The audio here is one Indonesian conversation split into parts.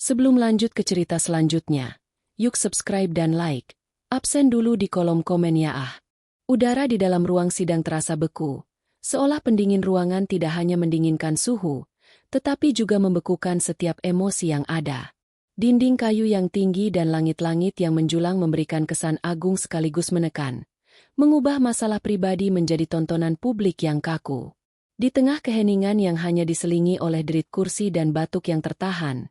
Sebelum lanjut ke cerita selanjutnya, yuk subscribe dan like. Absen dulu di kolom komen ya ah. Udara di dalam ruang sidang terasa beku, seolah pendingin ruangan tidak hanya mendinginkan suhu, tetapi juga membekukan setiap emosi yang ada. Dinding kayu yang tinggi dan langit-langit yang menjulang memberikan kesan agung sekaligus menekan, mengubah masalah pribadi menjadi tontonan publik yang kaku. Di tengah keheningan yang hanya diselingi oleh derit kursi dan batuk yang tertahan,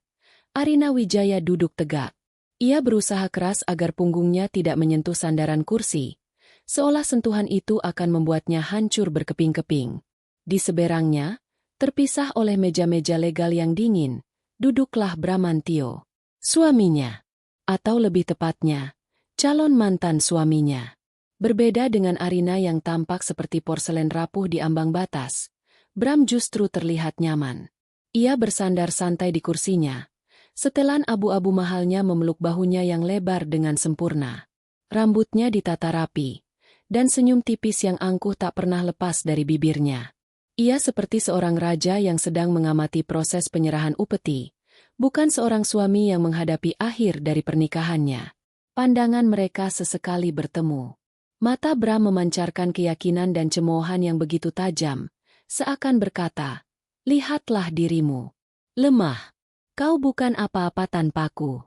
Arina Wijaya duduk tegak. Ia berusaha keras agar punggungnya tidak menyentuh sandaran kursi, seolah sentuhan itu akan membuatnya hancur berkeping-keping. Di seberangnya, terpisah oleh meja-meja legal yang dingin, duduklah Bramantio, suaminya. Atau lebih tepatnya, calon mantan suaminya. Berbeda dengan Arina yang tampak seperti porselen rapuh di ambang batas, Bram justru terlihat nyaman. Ia bersandar santai di kursinya. Setelan abu-abu mahalnya memeluk bahunya yang lebar dengan sempurna. Rambutnya ditata rapi, dan senyum tipis yang angkuh tak pernah lepas dari bibirnya. Ia seperti seorang raja yang sedang mengamati proses penyerahan upeti, bukan seorang suami yang menghadapi akhir dari pernikahannya. Pandangan mereka sesekali bertemu. Mata Bram memancarkan keyakinan dan cemoohan yang begitu tajam, seakan berkata, "Lihatlah dirimu. Lemah. Kau bukan apa-apa tanpaku."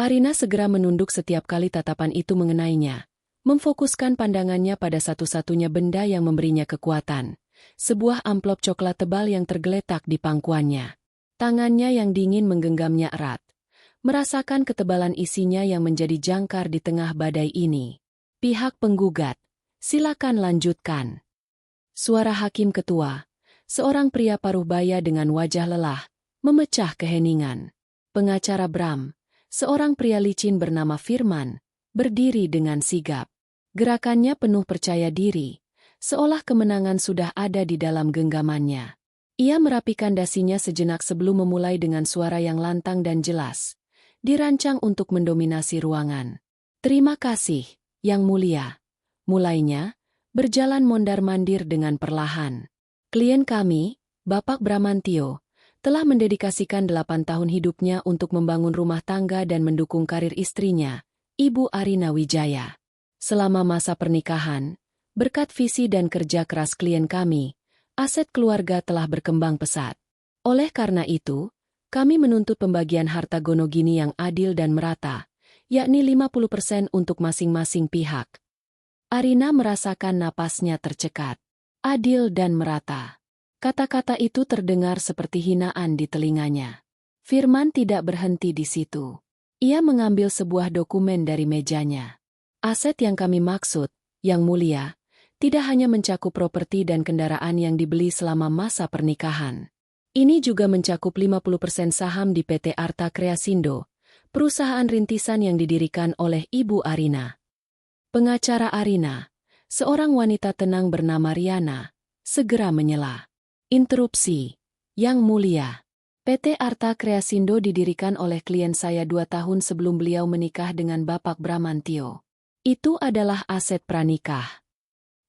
Arina segera menunduk setiap kali tatapan itu mengenainya, memfokuskan pandangannya pada satu-satunya benda yang memberinya kekuatan, sebuah amplop coklat tebal yang tergeletak di pangkuannya. Tangannya yang dingin menggenggamnya erat, merasakan ketebalan isinya yang menjadi jangkar di tengah badai ini. "Pihak penggugat, silakan lanjutkan." Suara hakim ketua, seorang pria paruh baya dengan wajah lelah, memecah keheningan. Pengacara Bram, seorang pria licin bernama Firman, berdiri dengan sigap. Gerakannya penuh percaya diri, seolah kemenangan sudah ada di dalam genggamannya. Ia merapikan dasinya sejenak sebelum memulai dengan suara yang lantang dan jelas, dirancang untuk mendominasi ruangan. "Terima kasih, Yang Mulia." Mulainya, berjalan mondar-mandir dengan perlahan. "Klien kami, Bapak Bramantio, telah mendedikasikan 8 tahun hidupnya untuk membangun rumah tangga dan mendukung karir istrinya, Ibu Arina Wijaya. Selama masa pernikahan, berkat visi dan kerja keras klien kami, aset keluarga telah berkembang pesat. Oleh karena itu, kami menuntut pembagian harta gonogini yang adil dan merata, yakni 50% untuk masing-masing pihak." Arina merasakan napasnya tercekat. Adil dan merata. Kata-kata itu terdengar seperti hinaan di telinganya. Firman tidak berhenti di situ. Ia mengambil sebuah dokumen dari mejanya. "Aset yang kami maksud, Yang Mulia, tidak hanya mencakup properti dan kendaraan yang dibeli selama masa pernikahan. Ini juga mencakup 50% saham di PT Arta Kreasindo, perusahaan rintisan yang didirikan oleh Ibu Arina." Pengacara Arina, seorang wanita tenang bernama Riana, segera menyela. "Interupsi, Yang Mulia. PT Arta Kreasindo didirikan oleh klien saya 2 tahun sebelum beliau menikah dengan Bapak Bramantio. Itu adalah aset pranikah."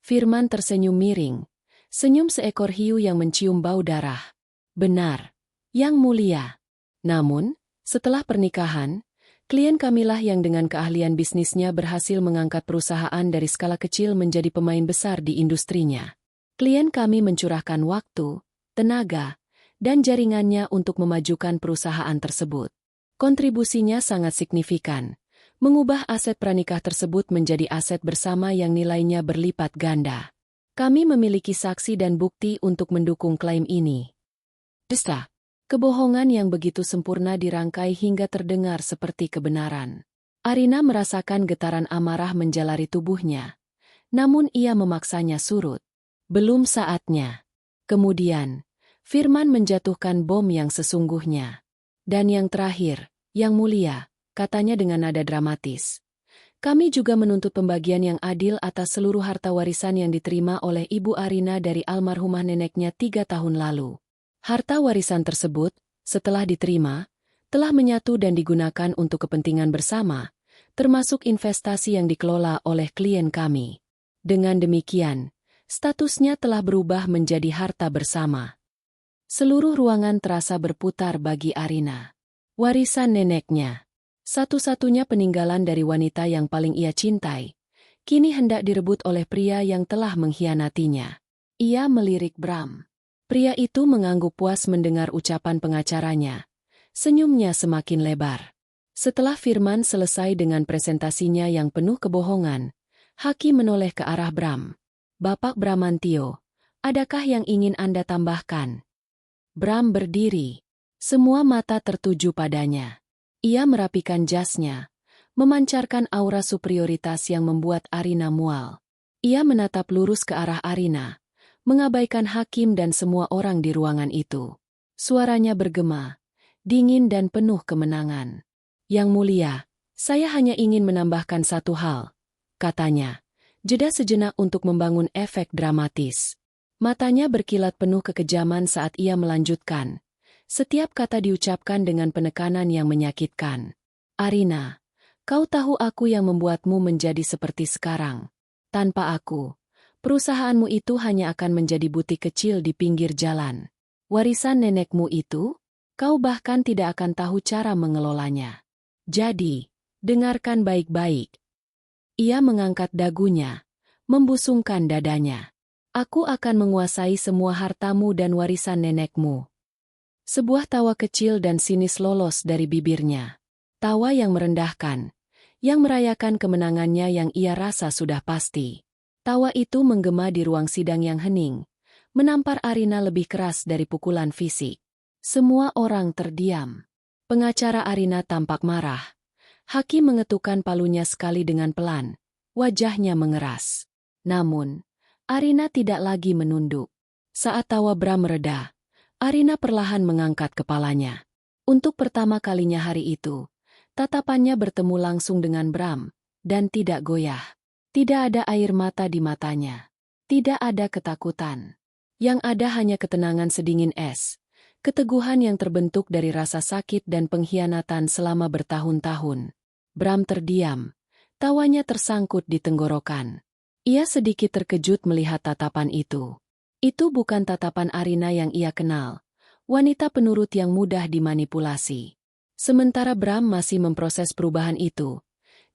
Firman tersenyum miring, senyum seekor hiu yang mencium bau darah. "Benar, Yang Mulia. Namun, setelah pernikahan, klien kamilah yang dengan keahlian bisnisnya berhasil mengangkat perusahaan dari skala kecil menjadi pemain besar di industrinya. Klien kami mencurahkan waktu, tenaga, dan jaringannya untuk memajukan perusahaan tersebut. Kontribusinya sangat signifikan, mengubah aset pranikah tersebut menjadi aset bersama yang nilainya berlipat ganda. Kami memiliki saksi dan bukti untuk mendukung klaim ini." Desa. Kebohongan yang begitu sempurna dirangkai hingga terdengar seperti kebenaran. Arina merasakan getaran amarah menjalari tubuhnya, namun ia memaksanya surut. Belum saatnya. Kemudian, Firman menjatuhkan bom yang sesungguhnya. "Dan yang terakhir, Yang Mulia," katanya dengan nada dramatis. "Kami juga menuntut pembagian yang adil atas seluruh harta warisan yang diterima oleh Ibu Arina dari almarhumah neneknya 3 tahun lalu. Harta warisan tersebut, setelah diterima, telah menyatu dan digunakan untuk kepentingan bersama, termasuk investasi yang dikelola oleh klien kami. Dengan demikian, statusnya telah berubah menjadi harta bersama." Seluruh ruangan terasa berputar bagi Arina. Warisan neneknya. Satu-satunya peninggalan dari wanita yang paling ia cintai, kini hendak direbut oleh pria yang telah mengkhianatinya. Ia melirik Bram. Pria itu mengangguk puas mendengar ucapan pengacaranya. Senyumnya semakin lebar. Setelah Firman selesai dengan presentasinya yang penuh kebohongan, Hakim menoleh ke arah Bram. "Bapak Bramantio, adakah yang ingin Anda tambahkan?" Bram berdiri. Semua mata tertuju padanya. Ia merapikan jasnya, memancarkan aura superioritas yang membuat Arina mual. Ia menatap lurus ke arah Arina, mengabaikan Hakim dan semua orang di ruangan itu. Suaranya bergema, dingin dan penuh kemenangan. "Yang mulia, saya hanya ingin menambahkan satu hal," katanya. Jeda sejenak untuk membangun efek dramatis. Matanya berkilat penuh kekejaman saat ia melanjutkan. Setiap kata diucapkan dengan penekanan yang menyakitkan. "Arina, kau tahu aku yang membuatmu menjadi seperti sekarang. Tanpa aku, perusahaanmu itu hanya akan menjadi butik kecil di pinggir jalan. Warisan nenekmu itu, kau bahkan tidak akan tahu cara mengelolanya. Jadi, dengarkan baik-baik." Ia mengangkat dagunya, membusungkan dadanya. "Aku akan menguasai semua hartamu dan warisan nenekmu." Sebuah tawa kecil dan sinis lolos dari bibirnya. Tawa yang merendahkan, yang merayakan kemenangannya yang ia rasa sudah pasti. Tawa itu menggema di ruang sidang yang hening, menampar Arina lebih keras dari pukulan fisik. Semua orang terdiam. Pengacara Arina tampak marah. Hakim mengetukkan palunya sekali dengan pelan, wajahnya mengeras. Namun, Arina tidak lagi menunduk. Saat tawa Bram mereda, Arina perlahan mengangkat kepalanya. Untuk pertama kalinya hari itu, tatapannya bertemu langsung dengan Bram, dan tidak goyah. Tidak ada air mata di matanya. Tidak ada ketakutan. Yang ada hanya ketenangan sedingin es. Keteguhan yang terbentuk dari rasa sakit dan pengkhianatan selama bertahun-tahun. Bram terdiam. Tawanya tersangkut di tenggorokan. Ia sedikit terkejut melihat tatapan itu. Itu bukan tatapan Arina yang ia kenal. Wanita penurut yang mudah dimanipulasi. Sementara Bram masih memproses perubahan itu,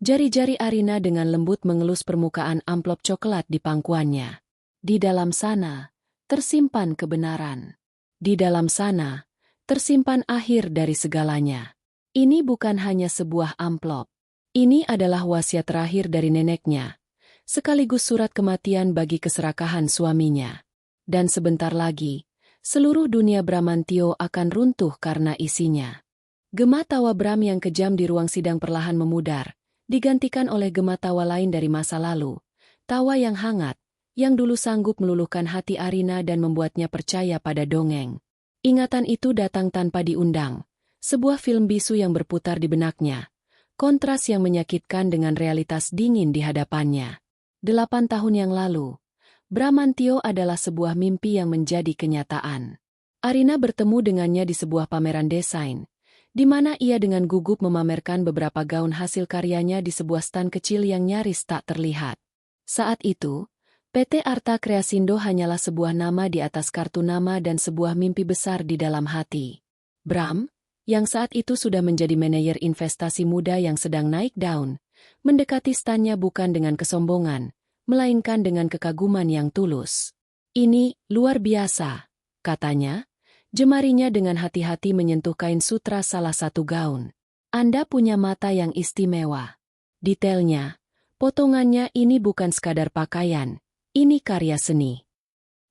jari-jari Arina dengan lembut mengelus permukaan amplop coklat di pangkuannya. Di dalam sana, tersimpan kebenaran. Di dalam sana, tersimpan akhir dari segalanya. Ini bukan hanya sebuah amplop. Ini adalah wasiat terakhir dari neneknya, sekaligus surat kematian bagi keserakahan suaminya. Dan sebentar lagi, seluruh dunia Bramantio akan runtuh karena isinya. Gema tawa Bram yang kejam di ruang sidang perlahan memudar, digantikan oleh gema tawa lain dari masa lalu. Tawa yang hangat, yang dulu sanggup meluluhkan hati Arina dan membuatnya percaya pada dongeng. Ingatan itu datang tanpa diundang. Sebuah film bisu yang berputar di benaknya. Kontras yang menyakitkan dengan realitas dingin di hadapannya. 8 tahun yang lalu, Bramantio adalah sebuah mimpi yang menjadi kenyataan. Arina bertemu dengannya di sebuah pameran desain, di mana ia dengan gugup memamerkan beberapa gaun hasil karyanya di sebuah stan kecil yang nyaris tak terlihat. Saat itu, PT Arta Kreasindo hanyalah sebuah nama di atas kartu nama dan sebuah mimpi besar di dalam hati. Bram, yang saat itu sudah menjadi manajer investasi muda yang sedang naik daun, mendekati stannya bukan dengan kesombongan, melainkan dengan kekaguman yang tulus. "Ini luar biasa," katanya. Jemarinya dengan hati-hati menyentuh kain sutra salah satu gaun. "Anda punya mata yang istimewa. Detailnya, potongannya ini bukan sekadar pakaian, ini karya seni."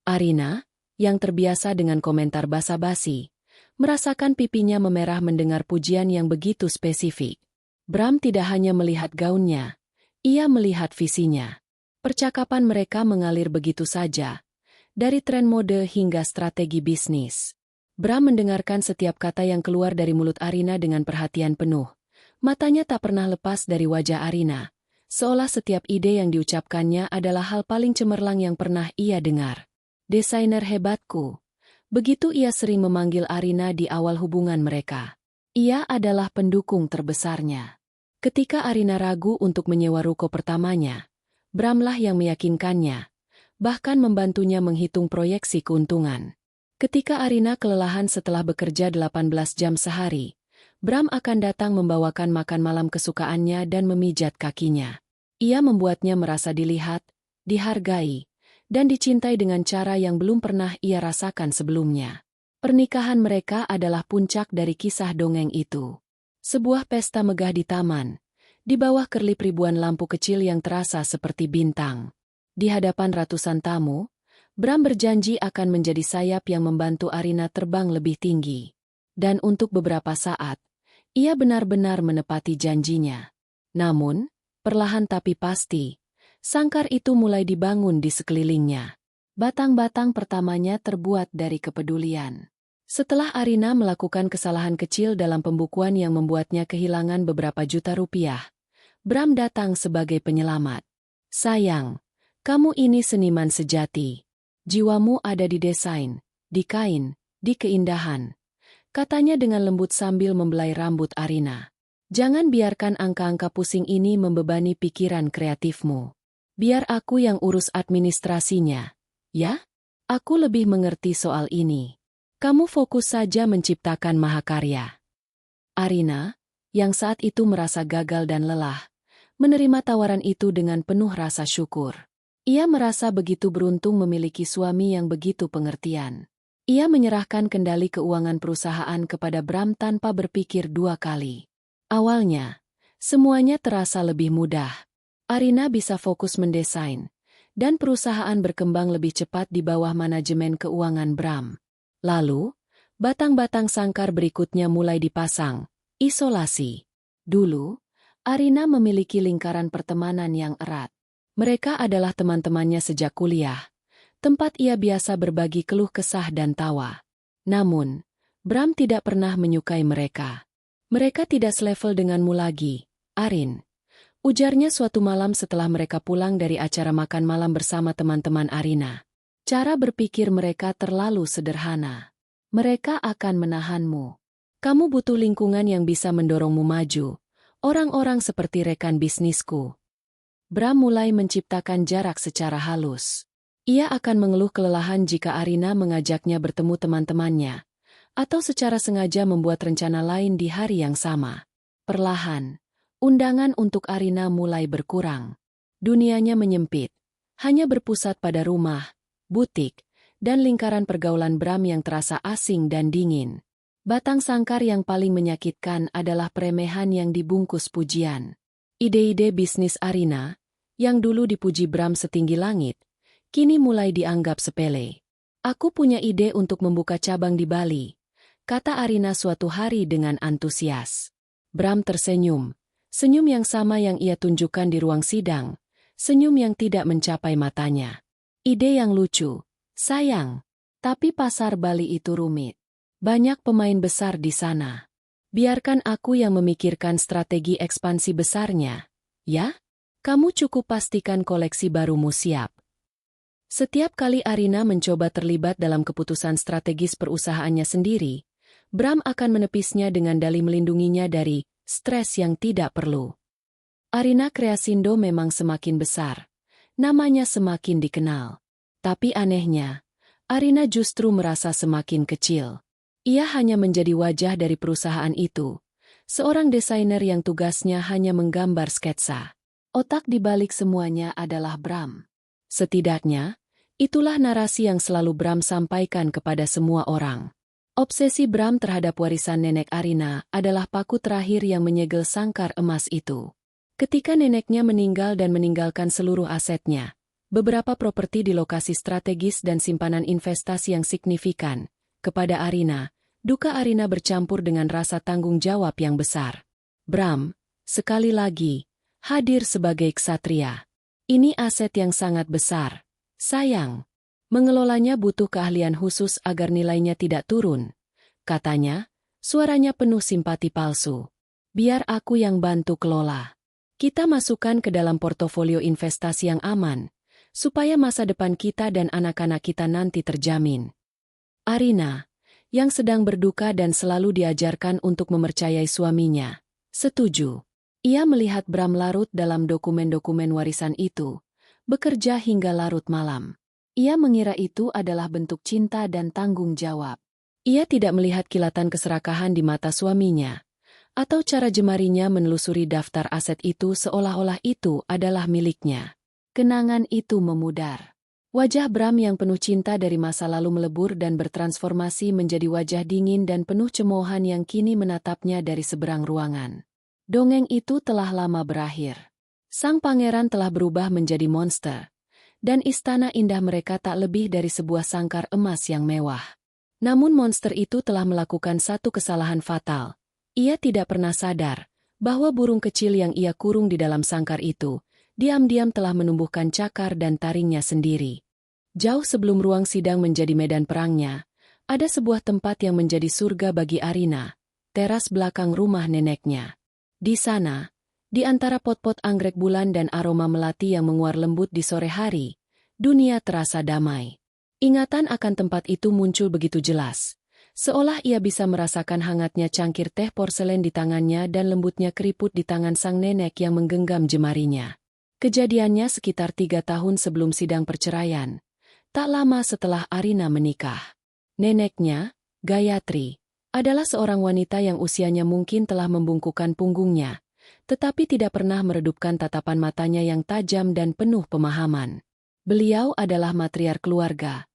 Arina, yang terbiasa dengan komentar basa-basi, merasakan pipinya memerah mendengar pujian yang begitu spesifik. Bram tidak hanya melihat gaunnya, ia melihat visinya. Percakapan mereka mengalir begitu saja, dari tren mode hingga strategi bisnis. Bram mendengarkan setiap kata yang keluar dari mulut Arina dengan perhatian penuh. Matanya tak pernah lepas dari wajah Arina, seolah setiap ide yang diucapkannya adalah hal paling cemerlang yang pernah ia dengar. "Desainer hebatku." Begitu ia sering memanggil Arina di awal hubungan mereka. Ia adalah pendukung terbesarnya. Ketika Arina ragu untuk menyewa ruko pertamanya, Bramlah yang meyakinkannya, bahkan membantunya menghitung proyeksi keuntungan. Ketika Arina kelelahan setelah bekerja 18 jam sehari, Bram akan datang membawakan makan malam kesukaannya dan memijat kakinya. Ia membuatnya merasa dilihat, dihargai, dan dicintai dengan cara yang belum pernah ia rasakan sebelumnya. Pernikahan mereka adalah puncak dari kisah dongeng itu. Sebuah pesta megah di taman, di bawah kerlip ribuan lampu kecil yang terasa seperti bintang. Di hadapan ratusan tamu, Bram berjanji akan menjadi sayap yang membantu Arina terbang lebih tinggi. Dan untuk beberapa saat, ia benar-benar menepati janjinya. Namun, perlahan tapi pasti, sangkar itu mulai dibangun di sekelilingnya. Batang-batang pertamanya terbuat dari kepedulian. Setelah Arina melakukan kesalahan kecil dalam pembukuan yang membuatnya kehilangan beberapa juta rupiah, Bram datang sebagai penyelamat. Sayang, kamu ini seniman sejati. Jiwamu ada di desain, di kain, di keindahan. Katanya dengan lembut sambil membelai rambut Arina. Jangan biarkan angka-angka pusing ini membebani pikiran kreatifmu. Biar aku yang urus administrasinya. Ya? Aku lebih mengerti soal ini. Kamu fokus saja menciptakan mahakarya. Arina, yang saat itu merasa gagal dan lelah, menerima tawaran itu dengan penuh rasa syukur. Ia merasa begitu beruntung memiliki suami yang begitu pengertian. Ia menyerahkan kendali keuangan perusahaan kepada Bram tanpa berpikir dua kali. Awalnya, semuanya terasa lebih mudah. Arina bisa fokus mendesain, dan perusahaan berkembang lebih cepat di bawah manajemen keuangan Bram. Lalu, batang-batang sangkar berikutnya mulai dipasang, isolasi. Dulu, Arina memiliki lingkaran pertemanan yang erat. Mereka adalah teman-temannya sejak kuliah, tempat ia biasa berbagi keluh kesah dan tawa. Namun, Bram tidak pernah menyukai mereka. Mereka tidak selevel denganmu lagi, Arin. Ujarnya suatu malam setelah mereka pulang dari acara makan malam bersama teman-teman Arina. Cara berpikir mereka terlalu sederhana. Mereka akan menahanmu. Kamu butuh lingkungan yang bisa mendorongmu maju. Orang-orang seperti rekan bisnisku. Bram mulai menciptakan jarak secara halus. Ia akan mengeluh kelelahan jika Arina mengajaknya bertemu teman-temannya, atau secara sengaja membuat rencana lain di hari yang sama. Perlahan, undangan untuk Arina mulai berkurang. Dunianya menyempit, hanya berpusat pada rumah, butik, dan lingkaran pergaulan Bram yang terasa asing dan dingin. Batang sangkar yang paling menyakitkan adalah peremehan yang dibungkus pujian. Ide-ide bisnis Arina, yang dulu dipuji Bram setinggi langit, kini mulai dianggap sepele. Aku punya ide untuk membuka cabang di Bali, kata Arina suatu hari dengan antusias. Bram tersenyum, senyum yang sama yang ia tunjukkan di ruang sidang, senyum yang tidak mencapai matanya. Ide yang lucu, sayang, tapi pasar Bali itu rumit. Banyak pemain besar di sana. Biarkan aku yang memikirkan strategi ekspansi besarnya, ya? Kamu cukup pastikan koleksi barumu siap. Setiap kali Arina mencoba terlibat dalam keputusan strategis perusahaannya sendiri, Bram akan menepisnya dengan dalih melindunginya dari stres yang tidak perlu. Arina Kreasindo memang semakin besar, namanya semakin dikenal. Tapi anehnya, Arina justru merasa semakin kecil. Ia hanya menjadi wajah dari perusahaan itu, seorang desainer yang tugasnya hanya menggambar sketsa. Otak di balik semuanya adalah Bram. Setidaknya, itulah narasi yang selalu Bram sampaikan kepada semua orang. Obsesi Bram terhadap warisan nenek Arina adalah paku terakhir yang menyegel sangkar emas itu. Ketika neneknya meninggal dan meninggalkan seluruh asetnya, beberapa properti di lokasi strategis dan simpanan investasi yang signifikan, kepada Arina, duka Arina bercampur dengan rasa tanggung jawab yang besar. Bram, sekali lagi, hadir sebagai ksatria. Ini aset yang sangat besar. Sayang, mengelolanya butuh keahlian khusus agar nilainya tidak turun. Katanya, suaranya penuh simpati palsu. Biar aku yang bantu kelola. Kita masukkan ke dalam portofolio investasi yang aman, supaya masa depan kita dan anak-anak kita nanti terjamin. Arina, yang sedang berduka dan selalu diajarkan untuk mempercayai suaminya, setuju. Ia melihat Bram larut dalam dokumen-dokumen warisan itu, bekerja hingga larut malam. Ia mengira itu adalah bentuk cinta dan tanggung jawab. Ia tidak melihat kilatan keserakahan di mata suaminya, Atau cara jemarinya menelusuri daftar aset itu seolah-olah itu adalah miliknya. Kenangan itu memudar. Wajah Bram yang penuh cinta dari masa lalu melebur dan bertransformasi menjadi wajah dingin dan penuh cemoohan yang kini menatapnya dari seberang ruangan. Dongeng itu telah lama berakhir. Sang pangeran telah berubah menjadi monster, dan istana indah mereka tak lebih dari sebuah sangkar emas yang mewah. Namun monster itu telah melakukan satu kesalahan fatal. Ia tidak pernah sadar bahwa burung kecil yang ia kurung di dalam sangkar itu, diam-diam telah menumbuhkan cakar dan taringnya sendiri. Jauh sebelum ruang sidang menjadi medan perangnya, ada sebuah tempat yang menjadi surga bagi Arina, teras belakang rumah neneknya. Di sana, di antara pot-pot anggrek bulan dan aroma melati yang menguar lembut di sore hari, dunia terasa damai. Ingatan akan tempat itu muncul begitu jelas. Seolah ia bisa merasakan hangatnya cangkir teh porselen di tangannya dan lembutnya keriput di tangan sang nenek yang menggenggam jemarinya. Kejadiannya sekitar 3 tahun sebelum sidang perceraian. Tak lama setelah Arina menikah. Neneknya, Gayatri, adalah seorang wanita yang usianya mungkin telah membungkukkan punggungnya, tetapi tidak pernah meredupkan tatapan matanya yang tajam dan penuh pemahaman. Beliau adalah matriark keluarga.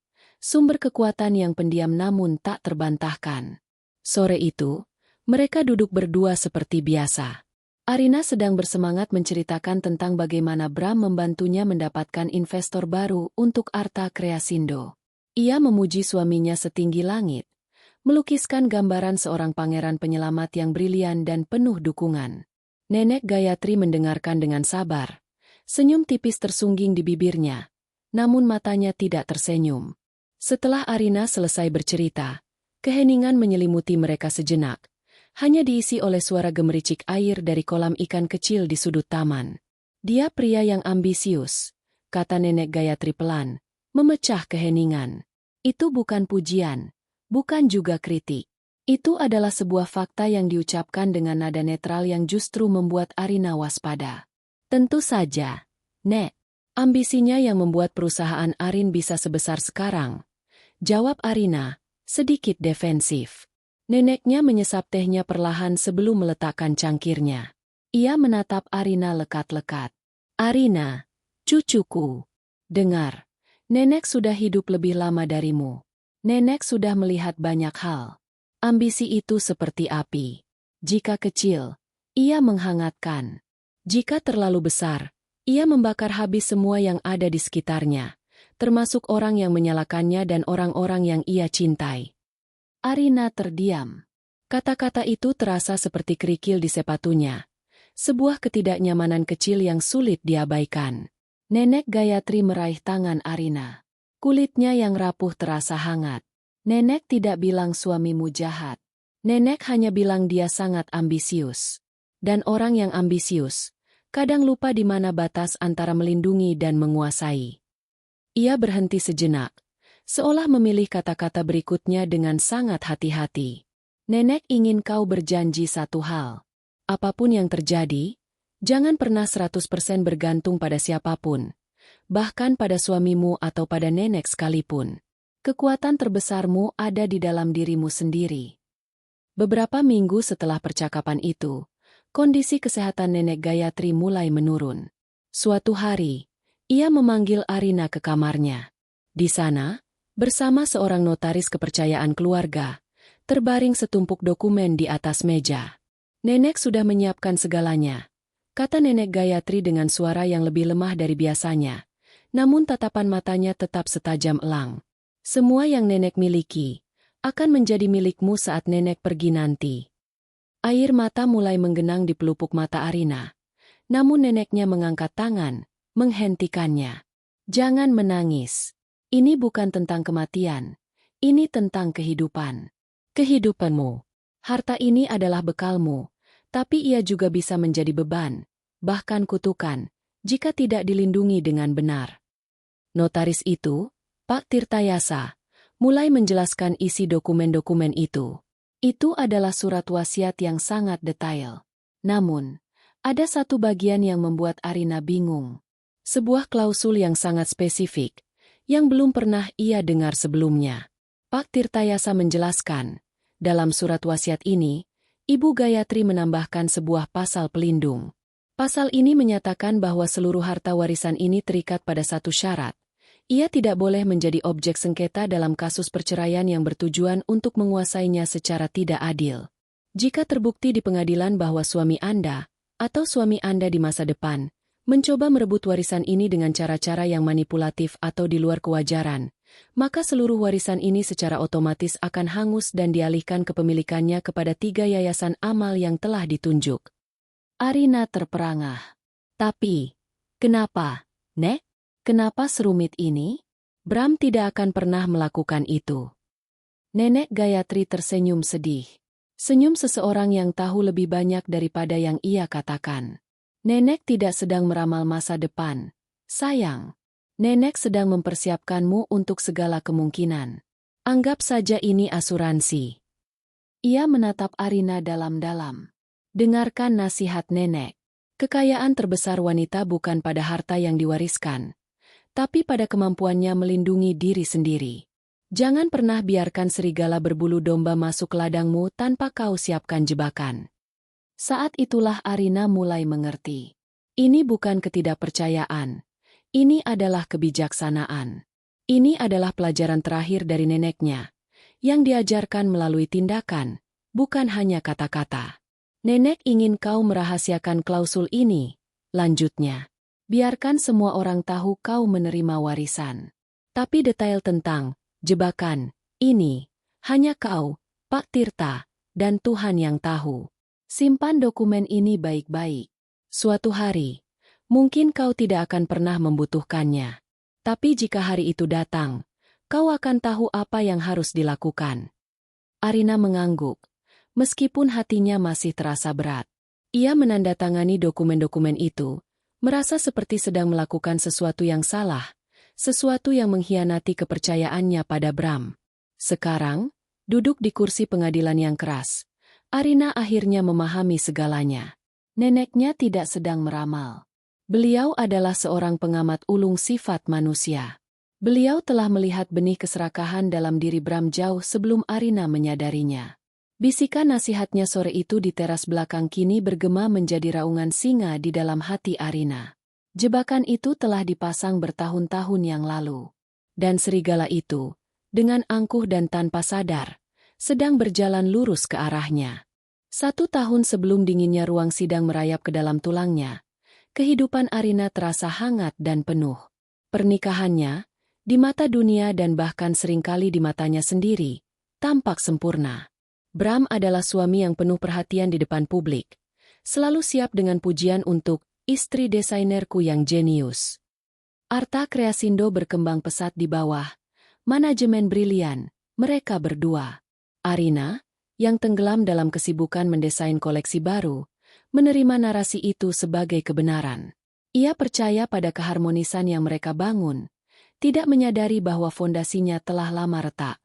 Sumber kekuatan yang pendiam namun tak terbantahkan. Sore itu, mereka duduk berdua seperti biasa. Arina sedang bersemangat menceritakan tentang bagaimana Bram membantunya mendapatkan investor baru untuk Arta Kreasindo. Ia memuji suaminya setinggi langit, melukiskan gambaran seorang pangeran penyelamat yang brilian dan penuh dukungan. Nenek Gayatri mendengarkan dengan sabar. Senyum tipis tersungging di bibirnya, namun matanya tidak tersenyum. Setelah Arina selesai bercerita, keheningan menyelimuti mereka sejenak, hanya diisi oleh suara gemericik air dari kolam ikan kecil di sudut taman. Dia pria yang ambisius, kata nenek Gayatri pelan, memecah keheningan. Itu bukan pujian, bukan juga kritik. Itu adalah sebuah fakta yang diucapkan dengan nada netral yang justru membuat Arina waspada. Tentu saja, Nek, ambisinya yang membuat perusahaan Arin bisa sebesar sekarang. Jawab Arina, sedikit defensif. Neneknya menyesap tehnya perlahan sebelum meletakkan cangkirnya. Ia menatap Arina lekat-lekat. Arina, cucuku, dengar. Nenek sudah hidup lebih lama darimu. Nenek sudah melihat banyak hal. Ambisi itu seperti api. Jika kecil, ia menghangatkan. Jika terlalu besar, ia membakar habis semua yang ada di sekitarnya, termasuk orang yang menyalakannya dan orang-orang yang ia cintai. Arina terdiam. Kata-kata itu terasa seperti kerikil di sepatunya. Sebuah ketidaknyamanan kecil yang sulit diabaikan. Nenek Gayatri meraih tangan Arina. Kulitnya yang rapuh terasa hangat. Nenek tidak bilang suamimu jahat. Nenek hanya bilang dia sangat ambisius. Dan orang yang ambisius kadang lupa di mana batas antara melindungi dan menguasai. Ia berhenti sejenak, seolah memilih kata-kata berikutnya dengan sangat hati-hati. Nenek ingin kau berjanji satu hal. Apapun yang terjadi, jangan pernah 100% bergantung pada siapapun, bahkan pada suamimu atau pada nenek sekalipun. Kekuatan terbesarmu ada di dalam dirimu sendiri. Beberapa minggu setelah percakapan itu, kondisi kesehatan nenek Gayatri mulai menurun. Suatu hari, ia memanggil Arina ke kamarnya. Di sana, bersama seorang notaris kepercayaan keluarga, terbaring setumpuk dokumen di atas meja. Nenek sudah menyiapkan segalanya, kata nenek Gayatri dengan suara yang lebih lemah dari biasanya. Namun tatapan matanya tetap setajam elang. Semua yang nenek miliki akan menjadi milikmu saat nenek pergi nanti. Air mata mulai menggenang di pelupuk mata Arina. Namun neneknya mengangkat tangan, menghentikannya. Jangan menangis. Ini bukan tentang kematian. Ini tentang kehidupan. Kehidupanmu. Harta ini adalah bekalmu, tapi ia juga bisa menjadi beban, bahkan kutukan, jika tidak dilindungi dengan benar. Notaris itu, Pak Tirtayasa, mulai menjelaskan isi dokumen-dokumen itu. Itu adalah surat wasiat yang sangat detail. Namun, ada satu bagian yang membuat Arina bingung. Sebuah klausul yang sangat spesifik, yang belum pernah ia dengar sebelumnya. Pak Tirtayasa menjelaskan, dalam surat wasiat ini, Ibu Gayatri menambahkan sebuah pasal pelindung. Pasal ini menyatakan bahwa seluruh harta warisan ini terikat pada satu syarat. Ia tidak boleh menjadi objek sengketa dalam kasus perceraian yang bertujuan untuk menguasainya secara tidak adil. Jika terbukti di pengadilan bahwa suami Anda, atau suami Anda di masa depan, mencoba merebut warisan ini dengan cara-cara yang manipulatif atau di luar kewajaran, maka seluruh warisan ini secara otomatis akan hangus dan dialihkan kepemilikannya kepada 3 yayasan amal yang telah ditunjuk. Arina terperangah. Tapi, kenapa, Nek? Kenapa serumit ini? Bram tidak akan pernah melakukan itu. Nenek Gayatri tersenyum sedih. Senyum seseorang yang tahu lebih banyak daripada yang ia katakan. Nenek tidak sedang meramal masa depan. Sayang. Nenek sedang mempersiapkanmu untuk segala kemungkinan. Anggap saja ini asuransi. Ia menatap Arina dalam-dalam. Dengarkan nasihat nenek. Kekayaan terbesar wanita bukan pada harta yang diwariskan, tapi pada kemampuannya melindungi diri sendiri. Jangan pernah biarkan serigala berbulu domba masuk ladangmu tanpa kau siapkan jebakan. Saat itulah Arina mulai mengerti. Ini bukan ketidakpercayaan. Ini adalah kebijaksanaan. Ini adalah pelajaran terakhir dari neneknya, yang diajarkan melalui tindakan, bukan hanya kata-kata. Nenek ingin kau merahasiakan klausul ini, lanjutnya. Biarkan semua orang tahu kau menerima warisan. Tapi detail tentang jebakan ini, hanya kau, Pak Tirta, dan Tuhan yang tahu. Simpan dokumen ini baik-baik. Suatu hari, mungkin kau tidak akan pernah membutuhkannya. Tapi jika hari itu datang, kau akan tahu apa yang harus dilakukan. Arina mengangguk, meskipun hatinya masih terasa berat. Ia menandatangani dokumen-dokumen itu, merasa seperti sedang melakukan sesuatu yang salah, sesuatu yang mengkhianati kepercayaannya pada Bram. Sekarang, duduk di kursi pengadilan yang keras, Arina akhirnya memahami segalanya. Neneknya tidak sedang meramal. Beliau adalah seorang pengamat ulung sifat manusia. Beliau telah melihat benih keserakahan dalam diri Bram jauh sebelum Arina menyadarinya. Bisikan nasihatnya sore itu di teras belakang kini bergema menjadi raungan singa di dalam hati Arina. Jebakan itu telah dipasang bertahun-tahun yang lalu. Dan serigala itu, dengan angkuh dan tanpa sadar, sedang berjalan lurus ke arahnya. 1 tahun sebelum dinginnya ruang sidang merayap ke dalam tulangnya, kehidupan Arina terasa hangat dan penuh. Pernikahannya, di mata dunia dan bahkan seringkali di matanya sendiri, tampak sempurna. Bram adalah suami yang penuh perhatian di depan publik, selalu siap dengan pujian untuk istri desainerku yang jenius. Arta Kreasindo berkembang pesat di bawah, manajemen brilian, mereka berdua. Arina, yang tenggelam dalam kesibukan mendesain koleksi baru, menerima narasi itu sebagai kebenaran. Ia percaya pada keharmonisan yang mereka bangun, tidak menyadari bahwa fondasinya telah lama retak.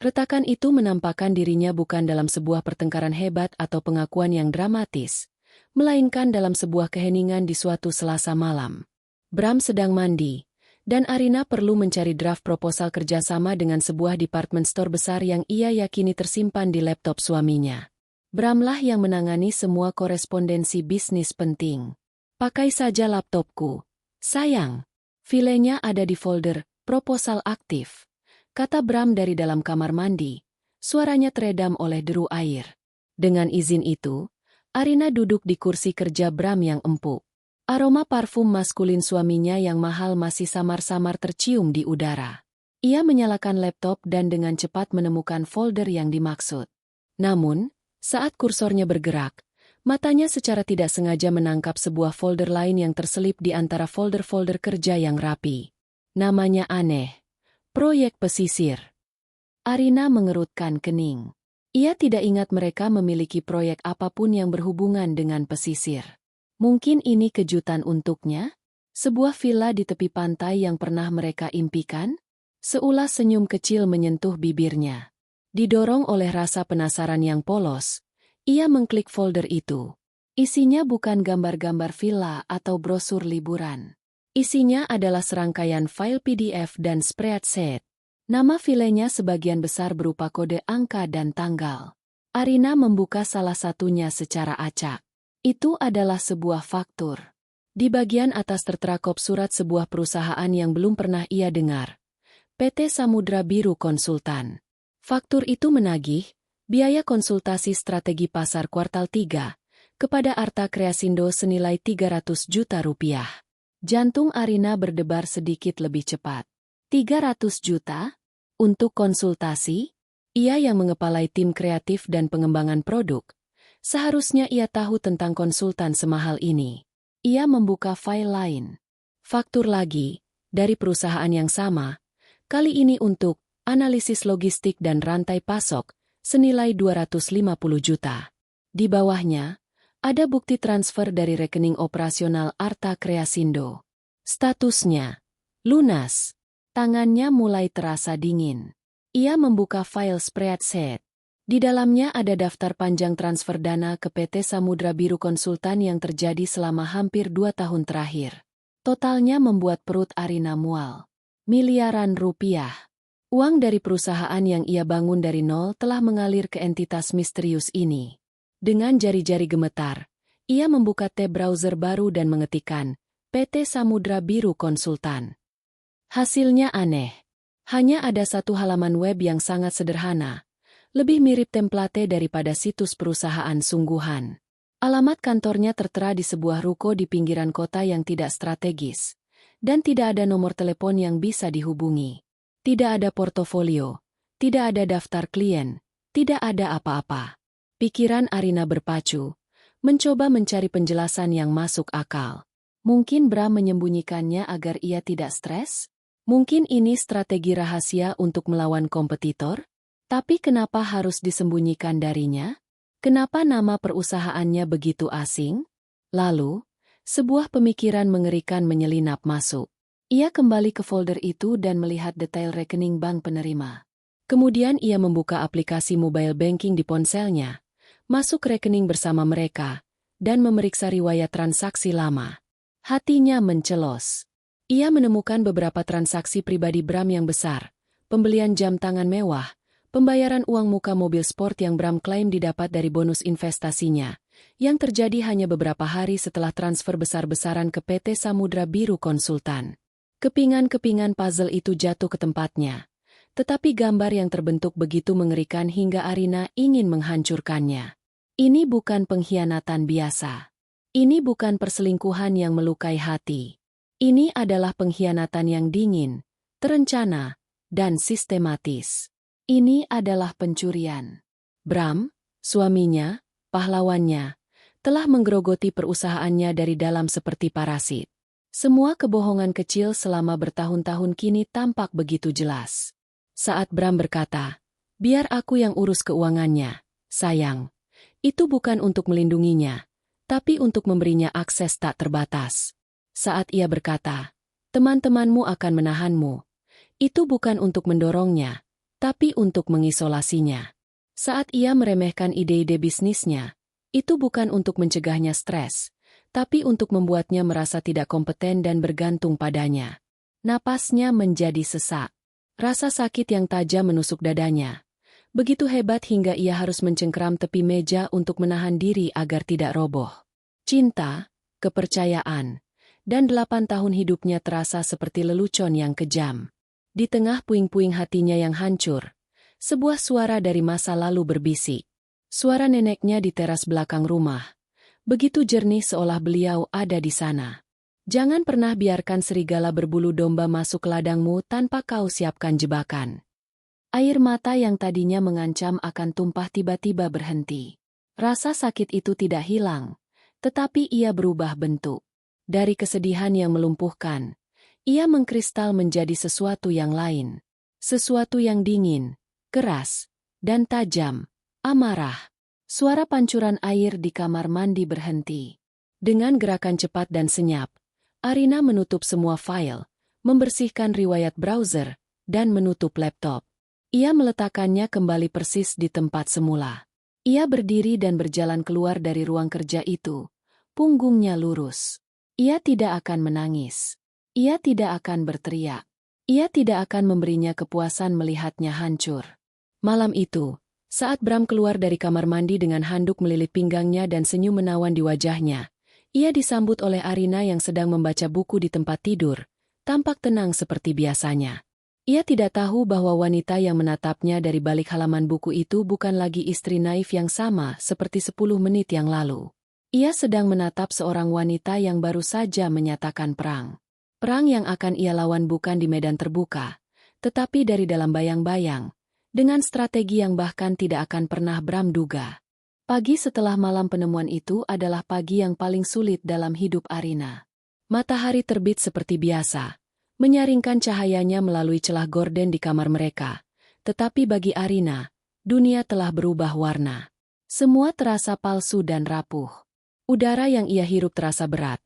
Retakan itu menampakkan dirinya bukan dalam sebuah pertengkaran hebat atau pengakuan yang dramatis, melainkan dalam sebuah keheningan di suatu Selasa malam. Bram sedang mandi, dan Arina perlu mencari draft proposal kerjasama dengan sebuah department store besar yang ia yakini tersimpan di laptop suaminya. Bramlah yang menangani semua korespondensi bisnis penting. Pakai saja laptopku. Sayang, filenya ada di folder proposal aktif, kata Bram dari dalam kamar mandi, suaranya teredam oleh deru air. Dengan izin itu, Arina duduk di kursi kerja Bram yang empuk. Aroma parfum maskulin suaminya yang mahal masih samar-samar tercium di udara. Ia menyalakan laptop dan dengan cepat menemukan folder yang dimaksud. Namun, saat kursornya bergerak, matanya secara tidak sengaja menangkap sebuah folder lain yang terselip di antara folder-folder kerja yang rapi. Namanya aneh. Proyek pesisir. Arina mengerutkan kening. Ia tidak ingat mereka memiliki proyek apapun yang berhubungan dengan pesisir. Mungkin ini kejutan untuknya? Sebuah villa di tepi pantai yang pernah mereka impikan? Seulas senyum kecil menyentuh bibirnya. Didorong oleh rasa penasaran yang polos, ia mengklik folder itu. Isinya bukan gambar-gambar villa atau brosur liburan. Isinya adalah serangkaian file PDF dan spreadsheet. Nama filenya sebagian besar berupa kode angka dan tanggal. Arina membuka salah satunya secara acak. Itu adalah sebuah faktur. Di bagian atas tertera kop surat sebuah perusahaan yang belum pernah ia dengar. PT Samudra Biru Konsultan. Faktur itu menagih biaya konsultasi strategi pasar kuartal 3 kepada Arta Kreasindo senilai 300 juta rupiah. Jantung Arina berdebar sedikit lebih cepat. 300 juta? Untuk konsultasi? Ia yang mengepalai tim kreatif dan pengembangan produk. Seharusnya ia tahu tentang konsultan semahal ini. Ia membuka file lain. Faktur lagi, dari perusahaan yang sama, kali ini untuk analisis logistik dan rantai pasok, senilai 250 juta. Di bawahnya, ada bukti transfer dari rekening operasional Arta Kreasindo. Statusnya lunas. Tangannya mulai terasa dingin. Ia membuka file spreadsheet. Di dalamnya ada daftar panjang transfer dana ke PT Samudra Biru Konsultan yang terjadi selama hampir 2 tahun terakhir. Totalnya membuat perut Arina mual. Miliaran rupiah. Uang dari perusahaan yang ia bangun dari nol telah mengalir ke entitas misterius ini. Dengan jari-jari gemetar, ia membuka tab browser baru dan mengetikkan PT Samudra Biru Konsultan. Hasilnya aneh. Hanya ada satu halaman web yang sangat sederhana, lebih mirip template daripada situs perusahaan sungguhan. Alamat kantornya tertera di sebuah ruko di pinggiran kota yang tidak strategis, dan tidak ada nomor telepon yang bisa dihubungi. Tidak ada portofolio, tidak ada daftar klien, tidak ada apa-apa. Pikiran Arina berpacu, mencoba mencari penjelasan yang masuk akal. Mungkin Bram menyembunyikannya agar ia tidak stres? Mungkin ini strategi rahasia untuk melawan kompetitor? Tapi kenapa harus disembunyikan darinya? Kenapa nama perusahaannya begitu asing? Lalu, sebuah pemikiran mengerikan menyelinap masuk. Ia kembali ke folder itu dan melihat detail rekening bank penerima. Kemudian ia membuka aplikasi mobile banking di ponselnya, masuk rekening bersama mereka, dan memeriksa riwayat transaksi lama. Hatinya mencelos. Ia menemukan beberapa transaksi pribadi Bram yang besar, pembelian jam tangan mewah, pembayaran uang muka mobil sport yang Bram klaim didapat dari bonus investasinya, yang terjadi hanya beberapa hari setelah transfer besar-besaran ke PT Samudra Biru Konsultan. Kepingan-kepingan puzzle itu jatuh ke tempatnya, tetapi gambar yang terbentuk begitu mengerikan hingga Arina ingin menghancurkannya. Ini bukan pengkhianatan biasa. Ini bukan perselingkuhan yang melukai hati. Ini adalah pengkhianatan yang dingin, terencana, dan sistematis. Ini adalah pencurian. Bram, suaminya, pahlawannya, telah menggerogoti perusahaannya dari dalam seperti parasit. Semua kebohongan kecil selama bertahun-tahun kini tampak begitu jelas. Saat Bram berkata, "Biar aku yang urus keuangannya, sayang." Itu bukan untuk melindunginya, tapi untuk memberinya akses tak terbatas. Saat ia berkata, "Teman-temanmu akan menahanmu." Itu bukan untuk mendorongnya, tapi untuk mengisolasinya. Saat ia meremehkan ide-ide bisnisnya, itu bukan untuk mencegahnya stres, tapi untuk membuatnya merasa tidak kompeten dan bergantung padanya. Napasnya menjadi sesak. Rasa sakit yang tajam menusuk dadanya. Begitu hebat hingga ia harus mencengkeram tepi meja untuk menahan diri agar tidak roboh. Cinta, kepercayaan, dan 8 tahun hidupnya terasa seperti lelucon yang kejam. Di tengah puing-puing hatinya yang hancur, sebuah suara dari masa lalu berbisik. Suara neneknya di teras belakang rumah. Begitu jernih seolah beliau ada di sana. Jangan pernah biarkan serigala berbulu domba masuk ke ladangmu tanpa kau siapkan jebakan. Air mata yang tadinya mengancam akan tumpah tiba-tiba berhenti. Rasa sakit itu tidak hilang, tetapi ia berubah bentuk. Dari kesedihan yang melumpuhkan, ia mengkristal menjadi sesuatu yang lain. Sesuatu yang dingin, keras, dan tajam, amarah. Suara pancuran air di kamar mandi berhenti. Dengan gerakan cepat dan senyap, Arina menutup semua file, membersihkan riwayat browser, dan menutup laptop. Ia meletakkannya kembali persis di tempat semula. Ia berdiri dan berjalan keluar dari ruang kerja itu. Punggungnya lurus. Ia tidak akan menangis. Ia tidak akan berteriak. Ia tidak akan memberinya kepuasan melihatnya hancur. Malam itu, Saat Bram keluar dari kamar mandi dengan handuk melilit pinggangnya dan senyum menawan di wajahnya, ia disambut oleh Arina yang sedang membaca buku di tempat tidur, tampak tenang seperti biasanya. Ia tidak tahu bahwa wanita yang menatapnya dari balik halaman buku itu bukan lagi istri naif yang sama seperti 10 menit yang lalu. Ia sedang menatap seorang wanita yang baru saja menyatakan perang. Perang yang akan ia lawan bukan di medan terbuka, tetapi dari dalam bayang-bayang, dengan strategi yang bahkan tidak akan pernah Bram duga. Pagi setelah malam penemuan itu adalah pagi yang paling sulit dalam hidup Arina. Matahari terbit seperti biasa, menyaringkan cahayanya melalui celah gorden di kamar mereka. Tetapi bagi Arina, dunia telah berubah warna. Semua terasa palsu dan rapuh. Udara yang ia hirup terasa berat,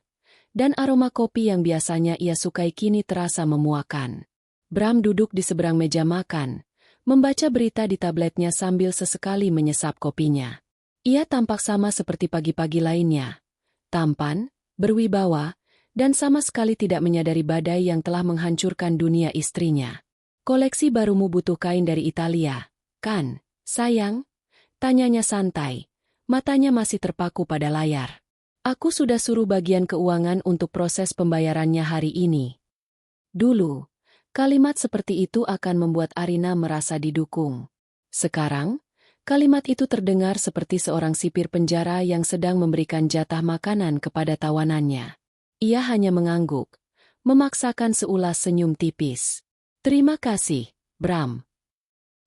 dan aroma kopi yang biasanya ia sukai kini terasa memuakan. Bram duduk di seberang meja makan, membaca berita di tabletnya sambil sesekali menyesap kopinya. Ia tampak sama seperti pagi-pagi lainnya. Tampan, berwibawa, dan sama sekali tidak menyadari badai yang telah menghancurkan dunia istrinya. Koleksi barumu butuh kain dari Italia, kan, sayang? Tanyanya santai, matanya masih terpaku pada layar. Aku sudah suruh bagian keuangan untuk proses pembayarannya hari ini. Dulu, kalimat seperti itu akan membuat Arina merasa didukung. Sekarang, kalimat itu terdengar seperti seorang sipir penjara yang sedang memberikan jatah makanan kepada tawanannya. Ia hanya mengangguk, memaksakan seulas senyum tipis. Terima kasih, Bram.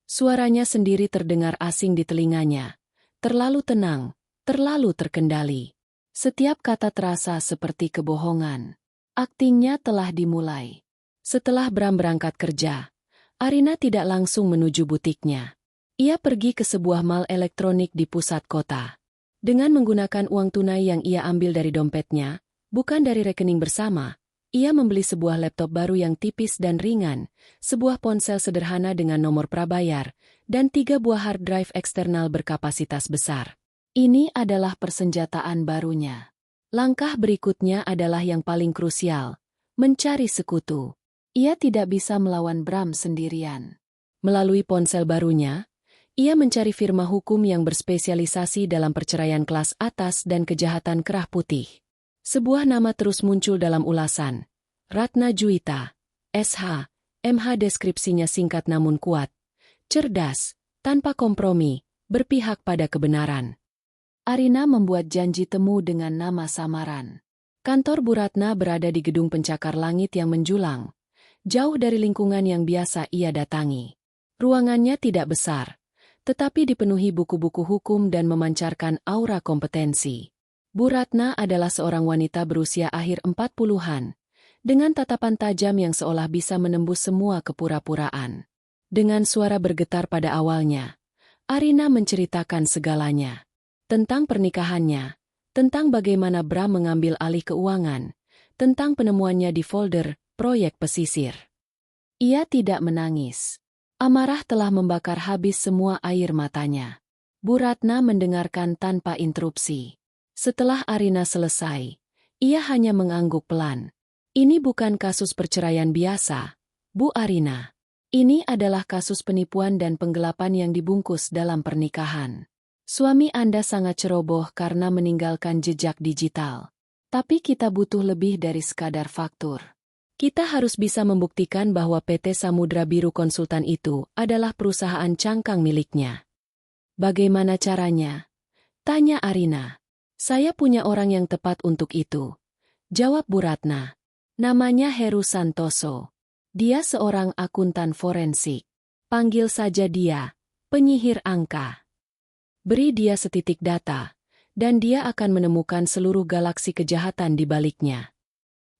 Suaranya sendiri terdengar asing di telinganya. Terlalu tenang, terlalu terkendali. Setiap kata terasa seperti kebohongan. Aktingnya telah dimulai. Setelah Bram berangkat kerja, Arina tidak langsung menuju butiknya. Ia pergi ke sebuah mall elektronik di pusat kota. Dengan menggunakan uang tunai yang ia ambil dari dompetnya, bukan dari rekening bersama, ia membeli sebuah laptop baru yang tipis dan ringan, sebuah ponsel sederhana dengan nomor prabayar, dan 3 buah hard drive eksternal berkapasitas besar. Ini adalah persenjataan barunya. Langkah berikutnya adalah yang paling krusial, mencari sekutu. Ia tidak bisa melawan Bram sendirian. Melalui ponsel barunya, ia mencari firma hukum yang berspesialisasi dalam perceraian kelas atas dan kejahatan kerah putih. Sebuah nama terus muncul dalam ulasan. Ratna Juwita, SH, MH. Deskripsinya singkat namun kuat. Cerdas, tanpa kompromi, berpihak pada kebenaran. Arina membuat janji temu dengan nama samaran. Kantor Bu Ratna berada di gedung pencakar langit yang menjulang, jauh dari lingkungan yang biasa ia datangi. Ruangannya tidak besar, tetapi dipenuhi buku-buku hukum dan memancarkan aura kompetensi. Bu Ratna adalah seorang wanita berusia akhir 40-an, dengan tatapan tajam yang seolah bisa menembus semua kepura-puraan. Dengan suara bergetar pada awalnya, Arina menceritakan segalanya. Tentang pernikahannya, tentang bagaimana Bram mengambil alih keuangan, tentang penemuannya di folder proyek pesisir. Ia tidak menangis. Amarah telah membakar habis semua air matanya. Bu Ratna mendengarkan tanpa interupsi. Setelah Arina selesai, ia hanya mengangguk pelan. Ini bukan kasus perceraian biasa, Bu Arina. Ini adalah kasus penipuan dan penggelapan yang dibungkus dalam pernikahan. Suami Anda sangat ceroboh karena meninggalkan jejak digital. Tapi kita butuh lebih dari sekadar faktur. Kita harus bisa membuktikan bahwa PT Samudra Biru Konsultan itu adalah perusahaan cangkang miliknya. Bagaimana caranya? Tanya Arina. Saya punya orang yang tepat untuk itu. Jawab Bu Ratna. Namanya Heru Santoso. Dia seorang akuntan forensik. Panggil saja dia penyihir angka. Beri dia setitik data, dan dia akan menemukan seluruh galaksi kejahatan di baliknya.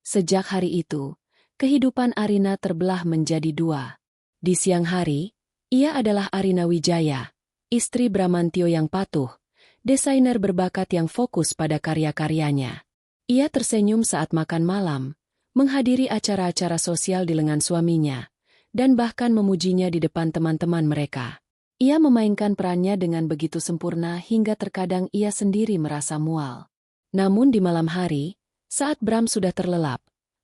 Sejak hari itu, kehidupan Arina terbelah menjadi 2. Di siang hari, ia adalah Arina Wijaya, istri Bramantio yang patuh, desainer berbakat yang fokus pada karya-karyanya. Ia tersenyum saat makan malam, menghadiri acara-acara sosial di lengan suaminya, dan bahkan memujinya di depan teman-teman mereka. Ia memainkan perannya dengan begitu sempurna hingga terkadang ia sendiri merasa mual. Namun di malam hari, saat Bram sudah terlelap,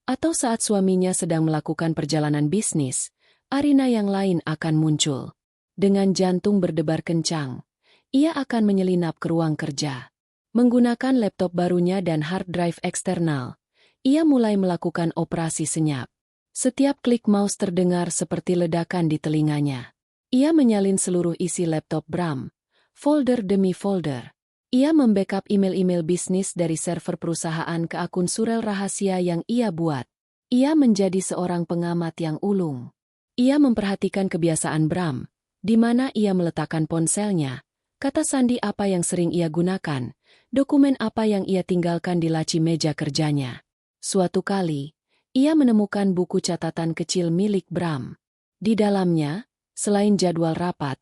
atau saat suaminya sedang melakukan perjalanan bisnis, Arina yang lain akan muncul. Dengan jantung berdebar kencang, ia akan menyelinap ke ruang kerja. Menggunakan laptop barunya dan hard drive eksternal, ia mulai melakukan operasi senyap. Setiap klik mouse terdengar seperti ledakan di telinganya. Ia menyalin seluruh isi laptop Bram, folder demi folder. Ia membackup email-email bisnis dari server perusahaan ke akun surel rahasia yang ia buat. Ia menjadi seorang pengamat yang ulung. Ia memperhatikan kebiasaan Bram, di mana ia meletakkan ponselnya, kata sandi apa yang sering ia gunakan, dokumen apa yang ia tinggalkan di laci meja kerjanya. Suatu kali, ia menemukan buku catatan kecil milik Bram. Di dalamnya, selain jadwal rapat,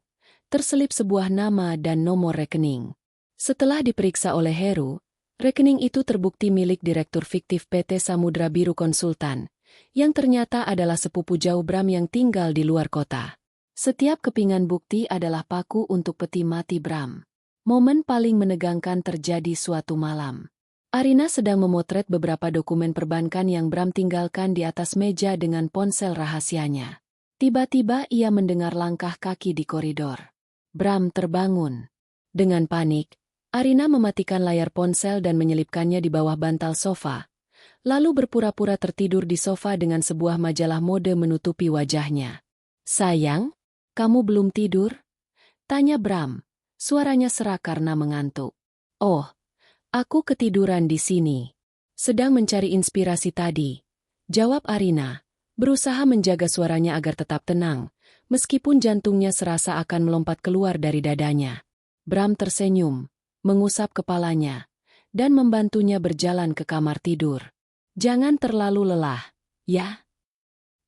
terselip sebuah nama dan nomor rekening. Setelah diperiksa oleh Heru, rekening itu terbukti milik direktur fiktif PT Samudra Biru Konsultan, yang ternyata adalah sepupu jauh Bram yang tinggal di luar kota. Setiap kepingan bukti adalah paku untuk peti mati Bram. Momen paling menegangkan terjadi suatu malam. Arina sedang memotret beberapa dokumen perbankan yang Bram tinggalkan di atas meja dengan ponsel rahasianya. Tiba-tiba ia mendengar langkah kaki di koridor. Bram terbangun. Dengan panik, Arina mematikan layar ponsel dan menyelipkannya di bawah bantal sofa, lalu berpura-pura tertidur di sofa dengan sebuah majalah mode menutupi wajahnya. "Sayang, kamu belum tidur?" tanya Bram. Suaranya serak karena mengantuk. "Oh, aku ketiduran di sini. Sedang mencari inspirasi tadi," jawab Arina, berusaha menjaga suaranya agar tetap tenang, meskipun jantungnya serasa akan melompat keluar dari dadanya. Bram tersenyum, mengusap kepalanya, dan membantunya berjalan ke kamar tidur. "Jangan terlalu lelah, ya?"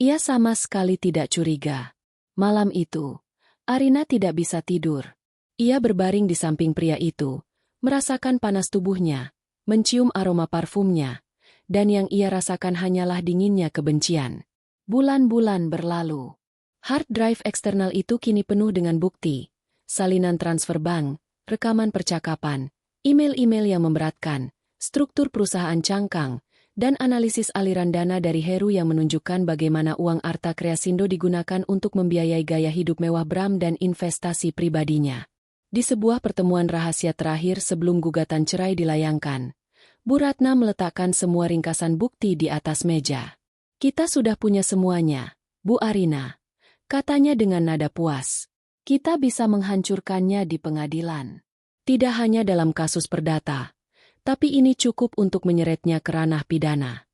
Ia sama sekali tidak curiga. Malam itu, Arina tidak bisa tidur. Ia berbaring di samping pria itu, merasakan panas tubuhnya, mencium aroma parfumnya, dan yang ia rasakan hanyalah dinginnya kebencian. Bulan-bulan berlalu. Hard drive eksternal itu kini penuh dengan bukti, salinan transfer bank, rekaman percakapan, email-email yang memberatkan, struktur perusahaan cangkang, dan analisis aliran dana dari Heru yang menunjukkan bagaimana uang Arta Kreasindo digunakan untuk membiayai gaya hidup mewah Bram dan investasi pribadinya. Di sebuah pertemuan rahasia terakhir sebelum gugatan cerai dilayangkan, Bu Ratna meletakkan semua ringkasan bukti di atas meja. "Kita sudah punya semuanya, Bu Arina," katanya dengan nada puas. "Kita bisa menghancurkannya di pengadilan. Tidak hanya dalam kasus perdata, tapi ini cukup untuk menyeretnya ke ranah pidana."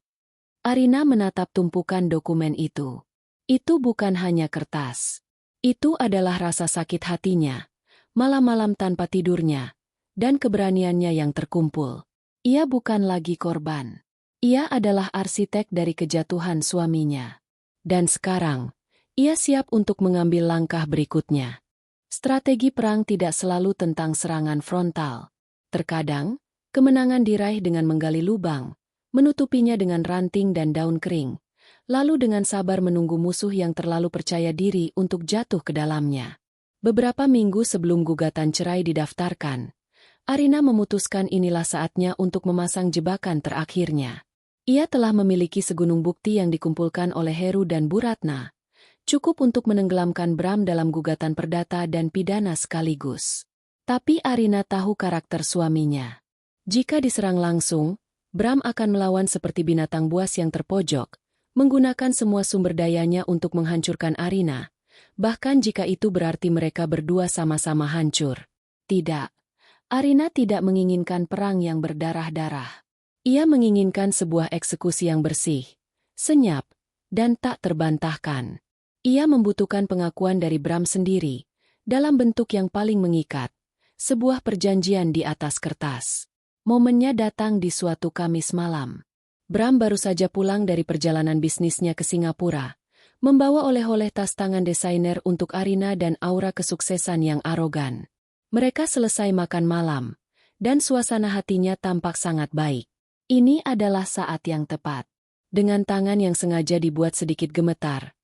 Arina menatap tumpukan dokumen itu. Itu bukan hanya kertas. Itu adalah rasa sakit hatinya, malam-malam tanpa tidurnya, dan keberaniannya yang terkumpul. Ia bukan lagi korban. Ia adalah arsitek dari kejatuhan suaminya. Dan sekarang, ia siap untuk mengambil langkah berikutnya. Strategi perang tidak selalu tentang serangan frontal. Terkadang, kemenangan diraih dengan menggali lubang, menutupinya dengan ranting dan daun kering, lalu dengan sabar menunggu musuh yang terlalu percaya diri untuk jatuh ke dalamnya. Beberapa minggu sebelum gugatan cerai didaftarkan, Arina memutuskan inilah saatnya untuk memasang jebakan terakhirnya. Ia telah memiliki segunung bukti yang dikumpulkan oleh Heru dan Bu Ratna, cukup untuk menenggelamkan Bram dalam gugatan perdata dan pidana sekaligus. Tapi Arina tahu karakter suaminya. Jika diserang langsung, Bram akan melawan seperti binatang buas yang terpojok, menggunakan semua sumber dayanya untuk menghancurkan Arina, bahkan jika itu berarti mereka berdua sama-sama hancur. Tidak, Arina tidak menginginkan perang yang berdarah-darah. Ia menginginkan sebuah eksekusi yang bersih, senyap, dan tak terbantahkan. Ia membutuhkan pengakuan dari Bram sendiri, dalam bentuk yang paling mengikat, sebuah perjanjian di atas kertas. Momennya datang di suatu Kamis malam. Bram baru saja pulang dari perjalanan bisnisnya ke Singapura, membawa oleh-oleh tas tangan desainer untuk Arina dan aura kesuksesan yang arogan. Mereka selesai makan malam, dan suasana hatinya tampak sangat baik. Ini adalah saat yang tepat. Dengan tangan yang sengaja dibuat sedikit gemetar,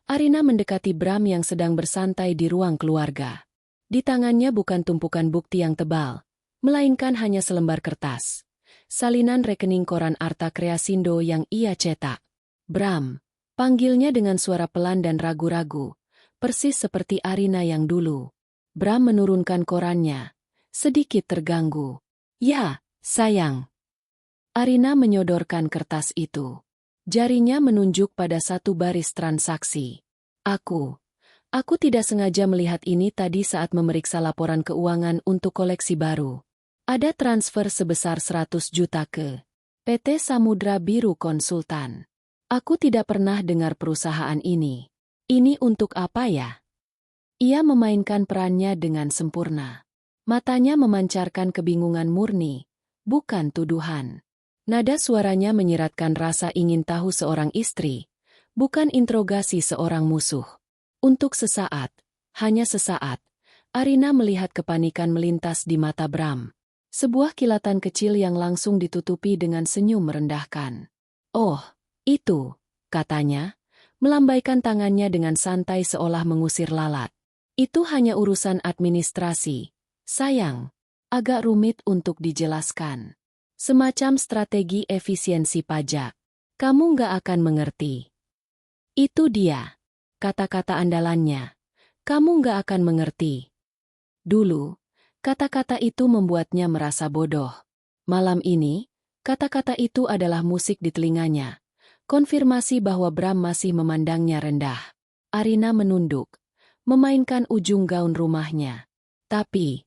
Arina mendekati Bram yang sedang bersantai di ruang keluarga. Di tangannya bukan tumpukan bukti yang tebal, melainkan hanya selembar kertas. Salinan rekening koran Arta Kreasindo yang ia cetak. "Bram," panggilnya dengan suara pelan dan ragu-ragu, persis seperti Arina yang dulu. Bram menurunkan korannya, sedikit terganggu. Ya, sayang. Arina menyodorkan kertas itu. Jarinya menunjuk pada satu baris transaksi. Aku tidak sengaja melihat ini tadi saat memeriksa laporan keuangan untuk koleksi baru. Ada transfer sebesar 100 juta ke PT Samudra Biru Konsultan. Aku tidak pernah dengar perusahaan ini. Ini untuk apa ya? Ia memainkan perannya dengan sempurna. Matanya memancarkan kebingungan murni, bukan tuduhan. Nada suaranya menyiratkan rasa ingin tahu seorang istri, bukan interogasi seorang musuh. Untuk sesaat, hanya sesaat, Arina melihat kepanikan melintas di mata Bram. Sebuah kilatan kecil yang langsung ditutupi dengan senyum merendahkan. Oh, itu, katanya, melambaikan tangannya dengan santai seolah mengusir lalat. Itu hanya urusan administrasi. Sayang, agak rumit untuk dijelaskan. Semacam strategi efisiensi pajak. Kamu nggak akan mengerti. Itu dia. Kata-kata andalannya. Kamu nggak akan mengerti. Dulu, kata-kata itu membuatnya merasa bodoh. Malam ini, kata-kata itu adalah musik di telinganya. Konfirmasi bahwa Bram masih memandangnya rendah. Arina menunduk, memainkan ujung gaun rumahnya. Tapi,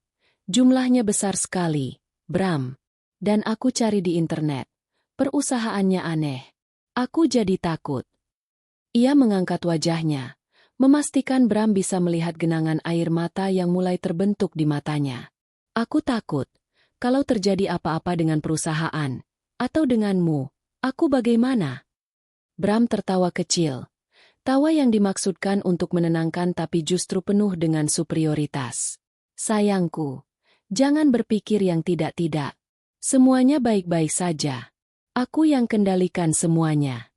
jumlahnya besar sekali, Bram. Dan aku cari di internet. Perusahaannya aneh. Aku jadi takut. Ia mengangkat wajahnya, memastikan Bram bisa melihat genangan air mata yang mulai terbentuk di matanya. Aku takut, kalau terjadi apa-apa dengan perusahaan, atau denganmu, aku bagaimana? Bram tertawa kecil. Tawa yang dimaksudkan untuk menenangkan tapi justru penuh dengan superioritas. Sayangku, jangan berpikir yang tidak-tidak. Semuanya baik-baik saja. Aku yang kendalikan semuanya.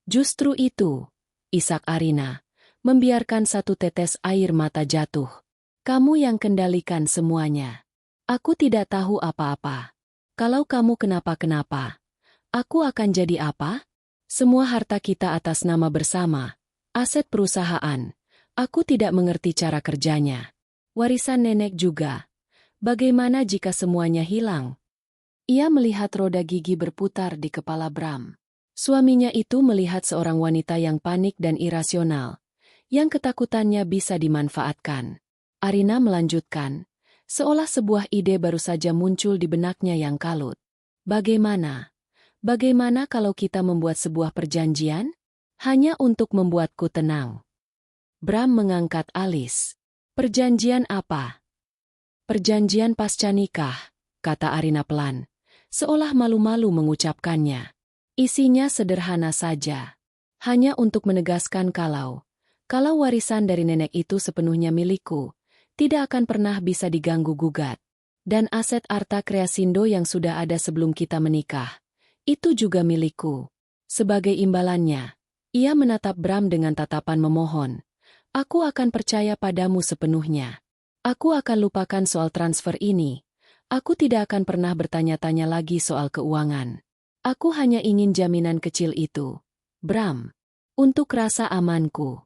Justru itu, isak Arina, membiarkan satu tetes air mata jatuh. Kamu yang kendalikan semuanya. Aku tidak tahu apa-apa. Kalau kamu kenapa-kenapa, aku akan jadi apa? Semua harta kita atas nama bersama, aset perusahaan. Aku tidak mengerti cara kerjanya. Warisan nenek juga. Bagaimana jika semuanya hilang? Ia melihat roda gigi berputar di kepala Bram. Suaminya itu melihat seorang wanita yang panik dan irasional, yang ketakutannya bisa dimanfaatkan. Arina melanjutkan, seolah sebuah ide baru saja muncul di benaknya yang kalut. Bagaimana kalau kita membuat sebuah perjanjian? Hanya untuk membuatku tenang. Bram mengangkat alis. Perjanjian apa? Perjanjian pasca nikah, kata Arina pelan. Seolah malu-malu mengucapkannya. Isinya sederhana saja. Hanya untuk menegaskan kalau warisan dari nenek itu sepenuhnya milikku, tidak akan pernah bisa diganggu-gugat. Dan aset Arta Kreasindo yang sudah ada sebelum kita menikah, itu juga milikku. Sebagai imbalannya, ia menatap Bram dengan tatapan memohon. Aku akan percaya padamu sepenuhnya. Aku akan lupakan soal transfer ini. Aku tidak akan pernah bertanya-tanya lagi soal keuangan. Aku hanya ingin jaminan kecil itu, Bram, untuk rasa amanku.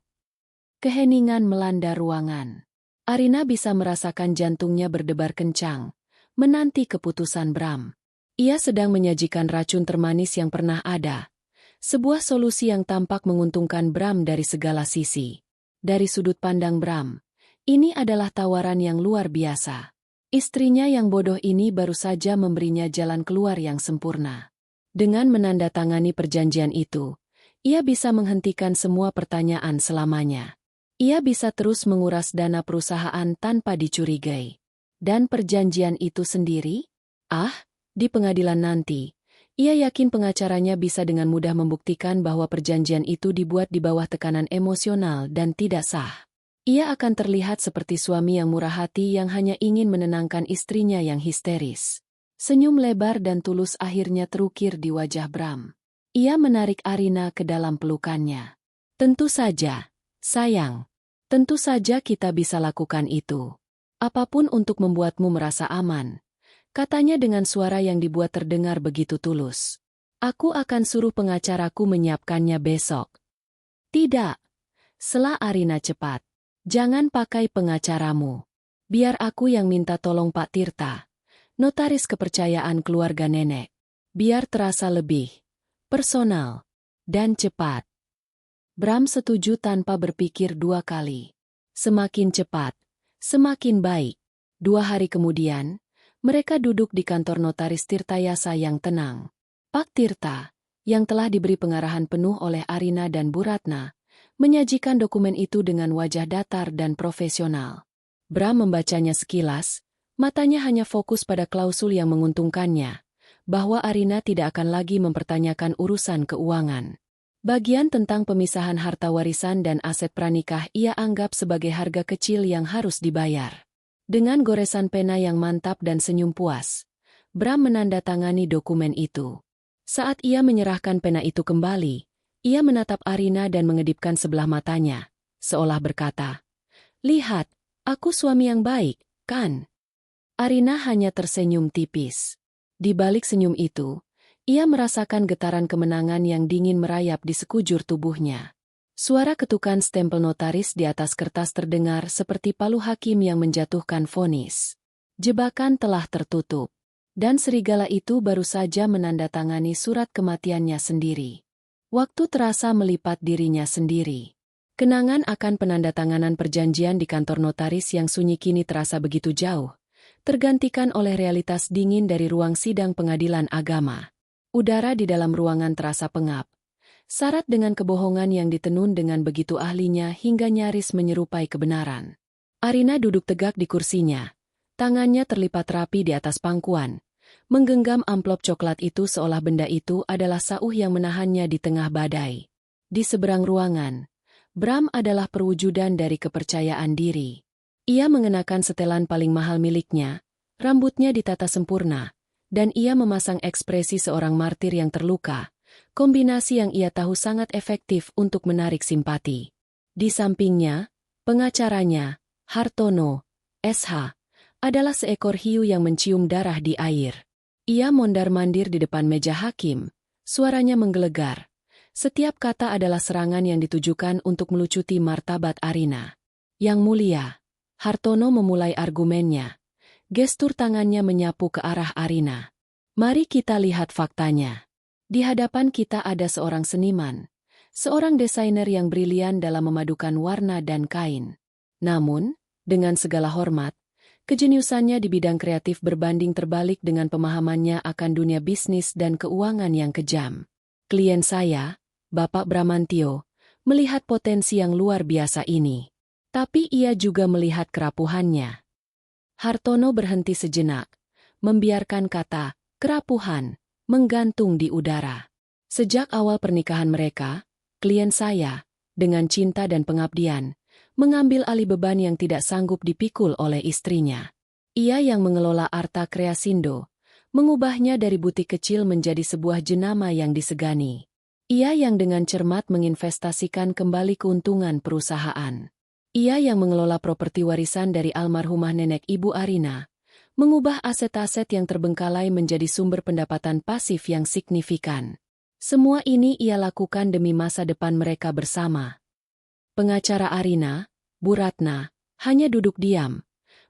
Keheningan melanda ruangan. Arina bisa merasakan jantungnya berdebar kencang, menanti keputusan Bram. Ia sedang menyajikan racun termanis yang pernah ada. Sebuah solusi yang tampak menguntungkan Bram dari segala sisi. Dari sudut pandang Bram, ini adalah tawaran yang luar biasa. Istrinya yang bodoh ini baru saja memberinya jalan keluar yang sempurna. Dengan menandatangani perjanjian itu, ia bisa menghentikan semua pertanyaan selamanya. Ia bisa terus menguras dana perusahaan tanpa dicurigai. Dan perjanjian itu sendiri? Di pengadilan nanti, ia yakin pengacaranya bisa dengan mudah membuktikan bahwa perjanjian itu dibuat di bawah tekanan emosional dan tidak sah. Ia akan terlihat seperti suami yang murah hati yang hanya ingin menenangkan istrinya yang histeris. Senyum lebar dan tulus akhirnya terukir di wajah Bram. Ia menarik Arina ke dalam pelukannya. Tentu saja, sayang. Tentu saja kita bisa lakukan itu. Apapun untuk membuatmu merasa aman. Katanya dengan suara yang dibuat terdengar begitu tulus. Aku akan suruh pengacaraku menyiapkannya besok. Tidak. Sela Arina cepat. Jangan pakai pengacaramu. Biar aku yang minta tolong Pak Tirta, notaris kepercayaan keluarga nenek. Biar terasa lebih personal dan cepat. Bram setuju tanpa berpikir dua kali. Semakin cepat, semakin baik. 2 hari kemudian, mereka duduk di kantor notaris Tirtayasa yang tenang. Pak Tirta, yang telah diberi pengarahan penuh oleh Arina dan Bu Ratna, menyajikan dokumen itu dengan wajah datar dan profesional. Bram membacanya sekilas, matanya hanya fokus pada klausul yang menguntungkannya, bahwa Arina tidak akan lagi mempertanyakan urusan keuangan. Bagian tentang pemisahan harta warisan dan aset pranikah ia anggap sebagai harga kecil yang harus dibayar. Dengan goresan pena yang mantap dan senyum puas, Bram menandatangani dokumen itu. Saat ia menyerahkan pena itu kembali, ia menatap Arina dan mengedipkan sebelah matanya, seolah berkata, "Lihat, aku suami yang baik, kan?" Arina hanya tersenyum tipis. Di balik senyum itu, ia merasakan getaran kemenangan yang dingin merayap di sekujur tubuhnya. Suara ketukan stempel notaris di atas kertas terdengar seperti palu hakim yang menjatuhkan vonis. Jebakan telah tertutup, dan serigala itu baru saja menandatangani surat kematiannya sendiri. Waktu terasa melipat dirinya sendiri. Kenangan akan penandatanganan perjanjian di kantor notaris yang sunyi kini terasa begitu jauh, tergantikan oleh realitas dingin dari ruang sidang pengadilan agama. Udara di dalam ruangan terasa pengap, syarat dengan kebohongan yang ditenun dengan begitu ahlinya hingga nyaris menyerupai kebenaran. Arina duduk tegak di kursinya, tangannya terlipat rapi di atas pangkuan, menggenggam amplop coklat itu seolah benda itu adalah sauh yang menahannya di tengah badai. Di seberang ruangan, Bram adalah perwujudan dari kepercayaan diri. Ia mengenakan setelan paling mahal miliknya, rambutnya ditata sempurna, dan ia memasang ekspresi seorang martir yang terluka, kombinasi yang ia tahu sangat efektif untuk menarik simpati. Di sampingnya, pengacaranya, Hartono, SH, adalah seekor hiu yang mencium darah di air. Ia mondar-mandir di depan meja hakim, suaranya menggelegar. Setiap kata adalah serangan yang ditujukan untuk melucuti martabat Arina. Yang mulia, Hartono memulai argumennya. Gestur tangannya menyapu ke arah Arina. Mari kita lihat faktanya. Di hadapan kita ada seorang seniman, seorang desainer yang brilian dalam memadukan warna dan kain. Namun, dengan segala hormat, kejeniusannya di bidang kreatif berbanding terbalik dengan pemahamannya akan dunia bisnis dan keuangan yang kejam. Klien saya, Bapak Bramantio, melihat potensi yang luar biasa ini. Tapi ia juga melihat kerapuhannya. Hartono berhenti sejenak, membiarkan kata kerapuhan menggantung di udara. Sejak awal pernikahan mereka, klien saya, dengan cinta dan pengabdian, mengambil alih beban yang tidak sanggup dipikul oleh istrinya. Ia yang mengelola Arta Kreasindo, mengubahnya dari butik kecil menjadi sebuah jenama yang disegani. Ia yang dengan cermat menginvestasikan kembali keuntungan perusahaan. Ia yang mengelola properti warisan dari almarhumah nenek Ibu Arina, mengubah aset-aset yang terbengkalai menjadi sumber pendapatan pasif yang signifikan. Semua ini ia lakukan demi masa depan mereka bersama. Pengacara Arina, Bu Ratna, hanya duduk diam,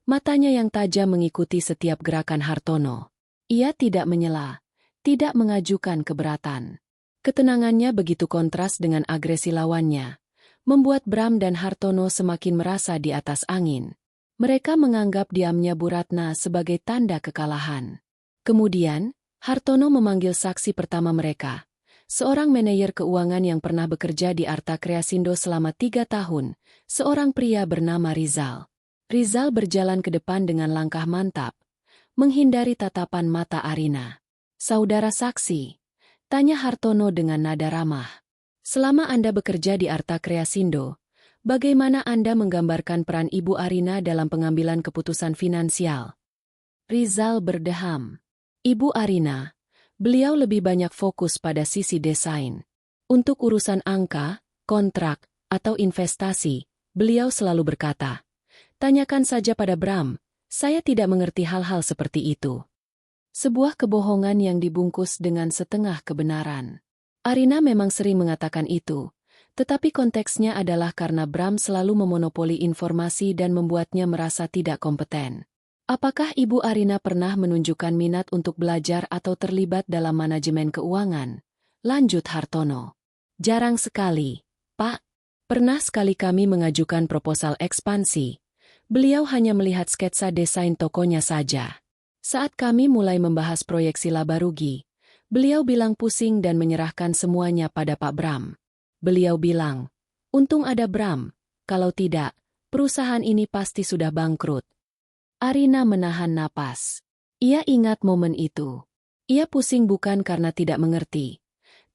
matanya yang tajam mengikuti setiap gerakan Hartono. Ia tidak menyela, tidak mengajukan keberatan. Ketenangannya begitu kontras dengan agresi lawannya, membuat Bram dan Hartono semakin merasa di atas angin. Mereka menganggap diamnya Bu Ratna sebagai tanda kekalahan. Kemudian, Hartono memanggil saksi pertama mereka, seorang manajer keuangan yang pernah bekerja di Arta Kreasindo selama 3 tahun, seorang pria bernama Rizal. Rizal berjalan ke depan dengan langkah mantap, menghindari tatapan mata Arina. "Saudara saksi," tanya Hartono dengan nada ramah. "Selama Anda bekerja di Arta Kreasindo, bagaimana Anda menggambarkan peran Ibu Arina dalam pengambilan keputusan finansial?" Rizal berdeham. "Ibu Arina, beliau lebih banyak fokus pada sisi desain. Untuk urusan angka, kontrak, atau investasi, beliau selalu berkata, 'Tanyakan saja pada Bram, saya tidak mengerti hal-hal seperti itu.'" Sebuah kebohongan yang dibungkus dengan setengah kebenaran. Arina memang sering mengatakan itu, Tetapi konteksnya adalah karena Bram selalu memonopoli informasi dan membuatnya merasa tidak kompeten. Apakah Ibu Arina pernah menunjukkan minat untuk belajar atau terlibat dalam manajemen keuangan? Lanjut Hartono. Jarang sekali, Pak. Pernah sekali kami mengajukan proposal ekspansi. Beliau hanya melihat sketsa desain tokonya saja. Saat kami mulai membahas proyeksi laba rugi, beliau bilang pusing dan menyerahkan semuanya pada Pak Bram. Beliau bilang, untung ada Bram, kalau tidak, perusahaan ini pasti sudah bangkrut. Arina menahan napas. Ia ingat momen itu. Ia pusing bukan karena tidak mengerti,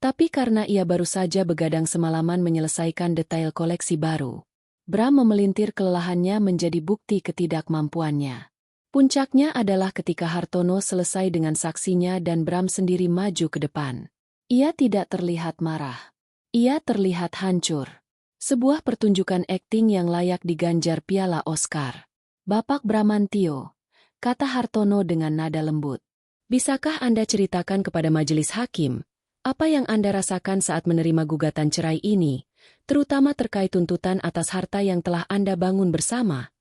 tapi karena ia baru saja begadang semalaman menyelesaikan detail koleksi baru. Bram memelintir kelelahannya menjadi bukti ketidakmampuannya. Puncaknya adalah ketika Hartono selesai dengan saksinya dan Bram sendiri maju ke depan. Ia tidak terlihat marah. Ia terlihat hancur. Sebuah pertunjukan akting yang layak diganjar piala Oscar. Bapak Bramantio, kata Hartono dengan nada lembut. Bisakah Anda ceritakan kepada majelis hakim, apa yang Anda rasakan saat menerima gugatan cerai ini, terutama terkait tuntutan atas harta yang telah Anda bangun bersama?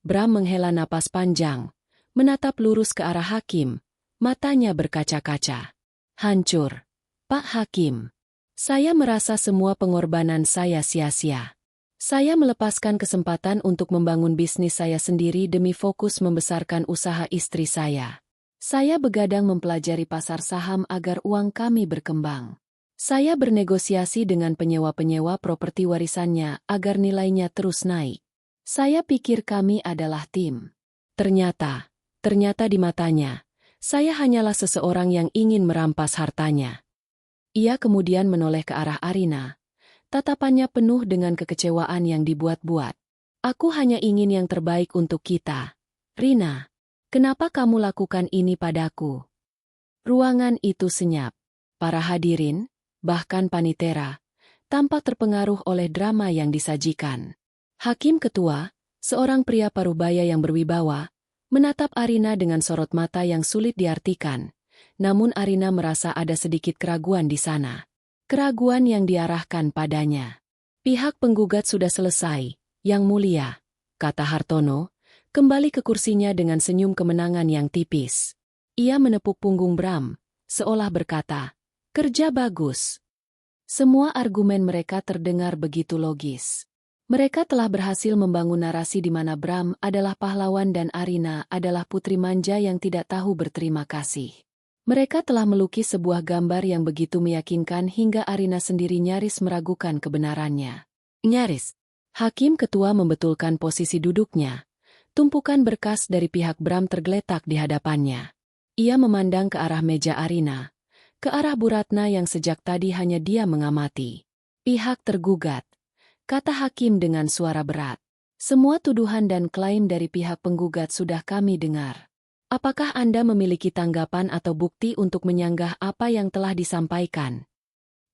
Bram menghela napas panjang, menatap lurus ke arah hakim, matanya berkaca-kaca. Hancur, Pak Hakim. Saya merasa semua pengorbanan saya sia-sia. Saya melepaskan kesempatan untuk membangun bisnis saya sendiri demi fokus membesarkan usaha istri saya. Saya begadang mempelajari pasar saham agar uang kami berkembang. Saya bernegosiasi dengan penyewa-penyewa properti warisannya agar nilainya terus naik. Saya pikir kami adalah tim. Ternyata di matanya, saya hanyalah seseorang yang ingin merampas hartanya. Ia kemudian menoleh ke arah Arina. Tatapannya penuh dengan kekecewaan yang dibuat-buat. Aku hanya ingin yang terbaik untuk kita. Rina, kenapa kamu lakukan ini padaku? Ruangan itu senyap. Para hadirin, bahkan Panitera, tampak terpengaruh oleh drama yang disajikan. Hakim Ketua, seorang pria parubaya yang berwibawa, menatap Arina dengan sorot mata yang sulit diartikan. Namun Arina merasa ada sedikit keraguan di sana. Keraguan yang diarahkan padanya. Pihak penggugat sudah selesai, Yang Mulia, kata Hartono, kembali ke kursinya dengan senyum kemenangan yang tipis. Ia menepuk punggung Bram, seolah berkata, kerja bagus. Semua argumen mereka terdengar begitu logis. Mereka telah berhasil membangun narasi di mana Bram adalah pahlawan dan Arina adalah putri manja yang tidak tahu berterima kasih. Mereka telah melukis sebuah gambar yang begitu meyakinkan hingga Arina sendiri nyaris meragukan kebenarannya. Nyaris. Hakim Ketua membetulkan posisi duduknya. Tumpukan berkas dari pihak Bram tergeletak di hadapannya. Ia memandang ke arah meja Arina, ke arah Bu Ratna yang sejak tadi hanya dia mengamati. Pihak tergugat, kata hakim dengan suara berat. Semua tuduhan dan klaim dari pihak penggugat sudah kami dengar. Apakah Anda memiliki tanggapan atau bukti untuk menyanggah apa yang telah disampaikan?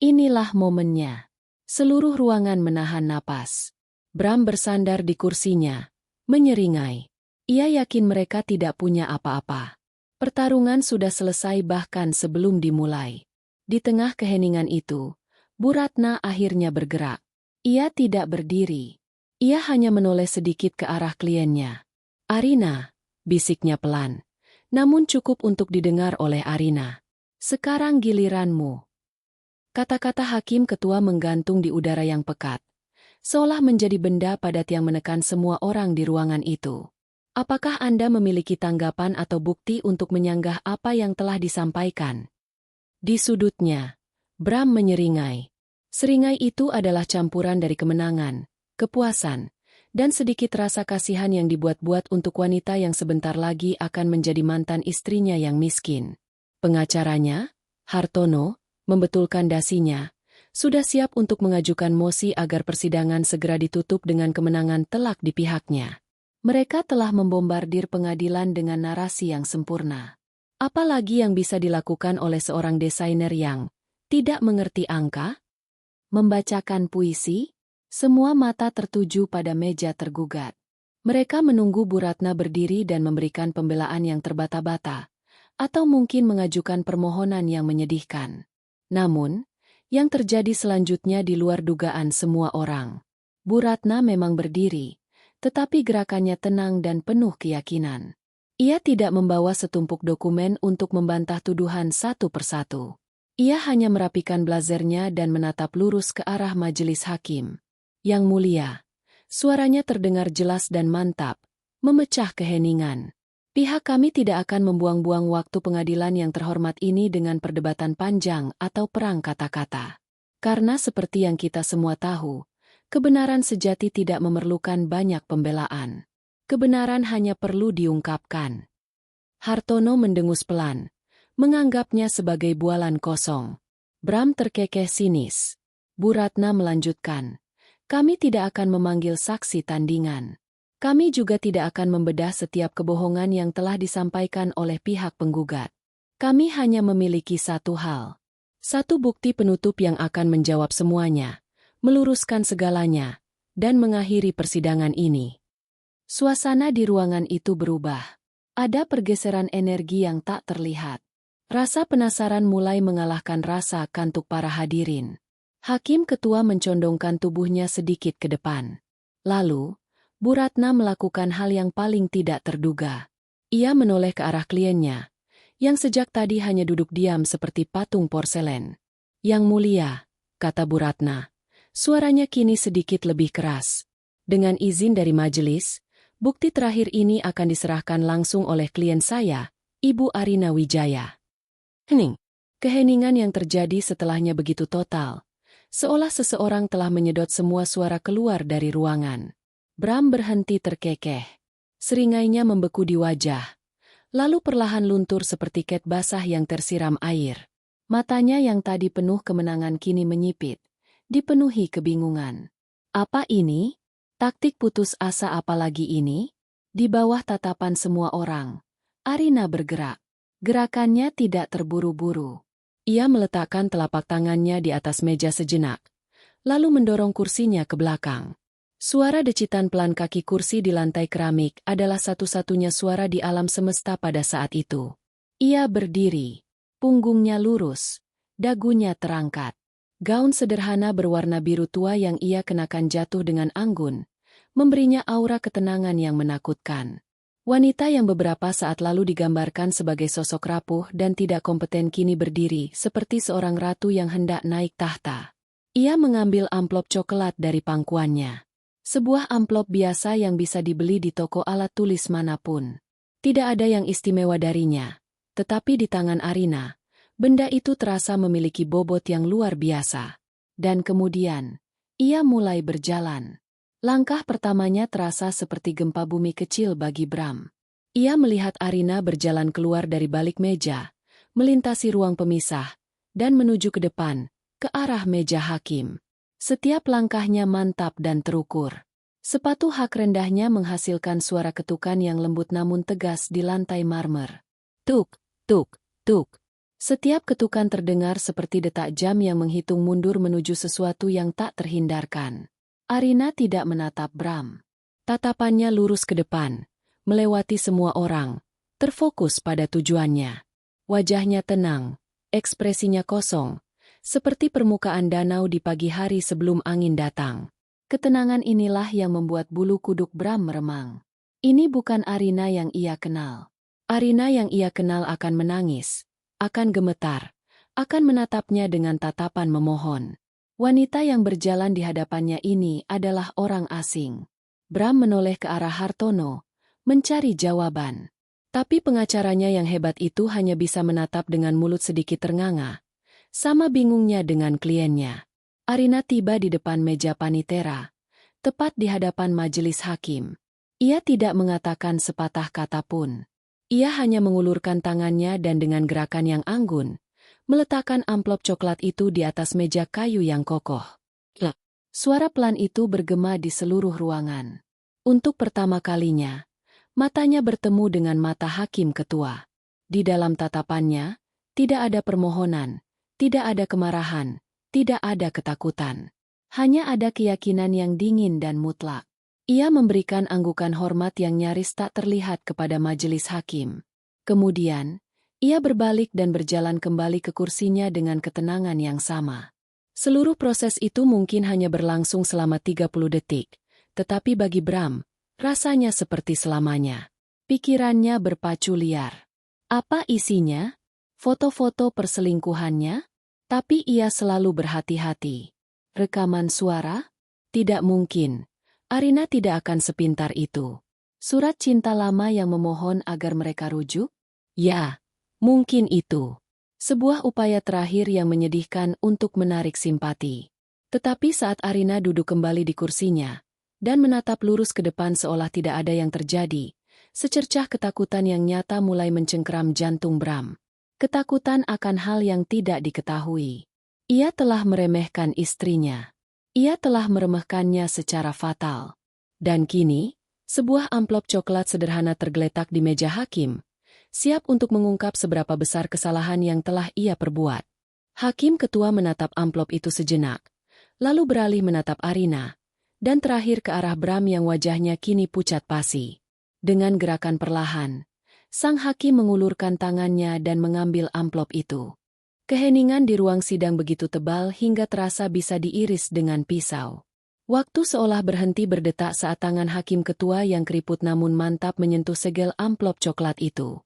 Inilah momennya. Seluruh ruangan menahan napas. Bram bersandar di kursinya, menyeringai. Ia yakin mereka tidak punya apa-apa. Pertarungan sudah selesai bahkan sebelum dimulai. Di tengah keheningan itu, Bu Ratna akhirnya bergerak. Ia tidak berdiri. Ia hanya menoleh sedikit ke arah kliennya. Arina, bisiknya pelan, namun cukup untuk didengar oleh Arina. Sekarang giliranmu. Kata-kata hakim ketua menggantung di udara yang pekat, seolah menjadi benda padat yang menekan semua orang di ruangan itu. Apakah Anda memiliki tanggapan atau bukti untuk menyanggah apa yang telah disampaikan? Di sudutnya, Bram menyeringai. Seringai itu adalah campuran dari kemenangan, kepuasan, dan sedikit rasa kasihan yang dibuat-buat untuk wanita yang sebentar lagi akan menjadi mantan istrinya yang miskin. Pengacaranya, Hartono, membetulkan dasinya, sudah siap untuk mengajukan mosi agar persidangan segera ditutup dengan kemenangan telak di pihaknya. Mereka telah membombardir pengadilan dengan narasi yang sempurna. Apalagi yang bisa dilakukan oleh seorang desainer yang tidak mengerti angka? Membacakan puisi? Semua mata tertuju pada meja tergugat. Mereka menunggu Bu Ratna berdiri dan memberikan pembelaan yang terbata-bata, atau mungkin mengajukan permohonan yang menyedihkan. Namun, Yang terjadi selanjutnya di luar dugaan semua orang. Bu Ratna memang berdiri, tetapi gerakannya tenang dan penuh keyakinan. Ia tidak membawa setumpuk dokumen untuk membantah tuduhan satu persatu. Ia hanya merapikan blazernya dan menatap lurus ke arah majelis hakim. Yang mulia, suaranya terdengar jelas dan mantap, memecah keheningan. Pihak kami tidak akan membuang-buang waktu pengadilan yang terhormat ini dengan perdebatan panjang atau perang kata-kata. Karena seperti yang kita semua tahu, kebenaran sejati tidak memerlukan banyak pembelaan. Kebenaran hanya perlu diungkapkan. Hartono mendengus pelan, menganggapnya sebagai bualan kosong. Bram terkekeh sinis. Bu Ratna melanjutkan, kami tidak akan memanggil saksi tandingan. Kami juga tidak akan membedah setiap kebohongan yang telah disampaikan oleh pihak penggugat. Kami hanya memiliki satu hal. Satu bukti penutup yang akan menjawab semuanya, meluruskan segalanya, dan mengakhiri persidangan ini. Suasana di ruangan itu berubah. Ada pergeseran energi yang tak terlihat. Rasa penasaran mulai mengalahkan rasa kantuk para hadirin. Hakim ketua mencondongkan tubuhnya sedikit ke depan. Lalu, Bu Ratna melakukan hal yang paling tidak terduga. Ia menoleh ke arah kliennya, yang sejak tadi hanya duduk diam seperti patung porselen. Yang mulia, kata Bu Ratna. Suaranya kini sedikit lebih keras. Dengan izin dari majelis, bukti terakhir ini akan diserahkan langsung oleh klien saya, Ibu Arina Wijaya. Hening. Keheningan yang terjadi setelahnya begitu total. Seolah seseorang telah menyedot semua suara keluar dari ruangan. Bram berhenti terkekeh. Seringainya membeku di wajah. Lalu perlahan luntur seperti ket basah yang tersiram air. Matanya yang tadi penuh kemenangan kini menyipit, dipenuhi kebingungan. Apa ini? Taktik putus asa apalagi ini? Di bawah tatapan semua orang, Arina bergerak. Gerakannya tidak terburu-buru. Ia meletakkan telapak tangannya di atas meja sejenak, lalu mendorong kursinya ke belakang. Suara decitan pelan kaki kursi di lantai keramik adalah satu-satunya suara di alam semesta pada saat itu. Ia berdiri, punggungnya lurus, dagunya terangkat. Gaun sederhana berwarna biru tua yang ia kenakan jatuh dengan anggun, memberinya aura ketenangan yang menakutkan. Wanita yang beberapa saat lalu digambarkan sebagai sosok rapuh dan tidak kompeten kini berdiri seperti seorang ratu yang hendak naik tahta. Ia mengambil amplop coklat dari pangkuannya. Sebuah amplop biasa yang bisa dibeli di toko alat tulis manapun. Tidak ada yang istimewa darinya. Tetapi di tangan Arina, benda itu terasa memiliki bobot yang luar biasa. Dan kemudian, ia mulai berjalan. Langkah pertamanya terasa seperti gempa bumi kecil bagi Bram. Ia melihat Arina berjalan keluar dari balik meja, melintasi ruang pemisah, dan menuju ke depan, ke arah meja hakim. Setiap langkahnya mantap dan terukur. Sepatu hak rendahnya menghasilkan suara ketukan yang lembut namun tegas di lantai marmer. Tuk, tuk, tuk. Setiap ketukan terdengar seperti detak jam yang menghitung mundur menuju sesuatu yang tak terhindarkan. Arina tidak menatap Bram. Tatapannya lurus ke depan, melewati semua orang, terfokus pada tujuannya. Wajahnya tenang, ekspresinya kosong, seperti permukaan danau di pagi hari sebelum angin datang. Ketenangan inilah yang membuat bulu kuduk Bram meremang. Ini bukan Arina yang ia kenal. Arina yang ia kenal akan menangis, akan gemetar, akan menatapnya dengan tatapan memohon. Wanita yang berjalan di hadapannya ini adalah orang asing. Bram menoleh ke arah Hartono, mencari jawaban. Tapi pengacaranya yang hebat itu hanya bisa menatap dengan mulut sedikit ternganga. Sama bingungnya dengan kliennya. Arina tiba di depan meja panitera, tepat di hadapan majelis hakim. Ia tidak mengatakan sepatah kata pun. Ia hanya mengulurkan tangannya dan dengan gerakan yang anggun, meletakkan amplop coklat itu di atas meja kayu yang kokoh. Suara pelan itu bergema di seluruh ruangan. Untuk pertama kalinya, matanya bertemu dengan mata hakim ketua. Di dalam tatapannya, tidak ada permohonan, tidak ada kemarahan, tidak ada ketakutan. Hanya ada keyakinan yang dingin dan mutlak. Ia memberikan anggukan hormat yang nyaris tak terlihat kepada majelis hakim. Kemudian, ia berbalik dan berjalan kembali ke kursinya dengan ketenangan yang sama. Seluruh proses itu mungkin hanya berlangsung selama 30 detik, tetapi bagi Bram, rasanya seperti selamanya. Pikirannya berpacu liar. Apa isinya? Foto-foto perselingkuhannya? Tapi ia selalu berhati-hati. Rekaman suara? Tidak mungkin. Arina tidak akan sepintar itu. Surat cinta lama yang memohon agar mereka rujuk? Ya, mungkin itu. Sebuah upaya terakhir yang menyedihkan untuk menarik simpati. Tetapi saat Arina duduk kembali di kursinya dan menatap lurus ke depan seolah tidak ada yang terjadi, secercah ketakutan yang nyata mulai mencengkeram jantung Bram. Ketakutan akan hal yang tidak diketahui. Ia telah meremehkan istrinya. Ia telah meremehkannya secara fatal. Dan kini, sebuah amplop coklat sederhana tergeletak di meja hakim, siap untuk mengungkap seberapa besar kesalahan yang telah ia perbuat. Hakim ketua menatap amplop itu sejenak, lalu beralih menatap Arina, dan terakhir ke arah Bram yang wajahnya kini pucat pasi. Dengan gerakan perlahan, sang hakim mengulurkan tangannya dan mengambil amplop itu. Keheningan di ruang sidang begitu tebal hingga terasa bisa diiris dengan pisau. Waktu seolah berhenti berdetak saat tangan hakim ketua yang keriput namun mantap menyentuh segel amplop coklat itu.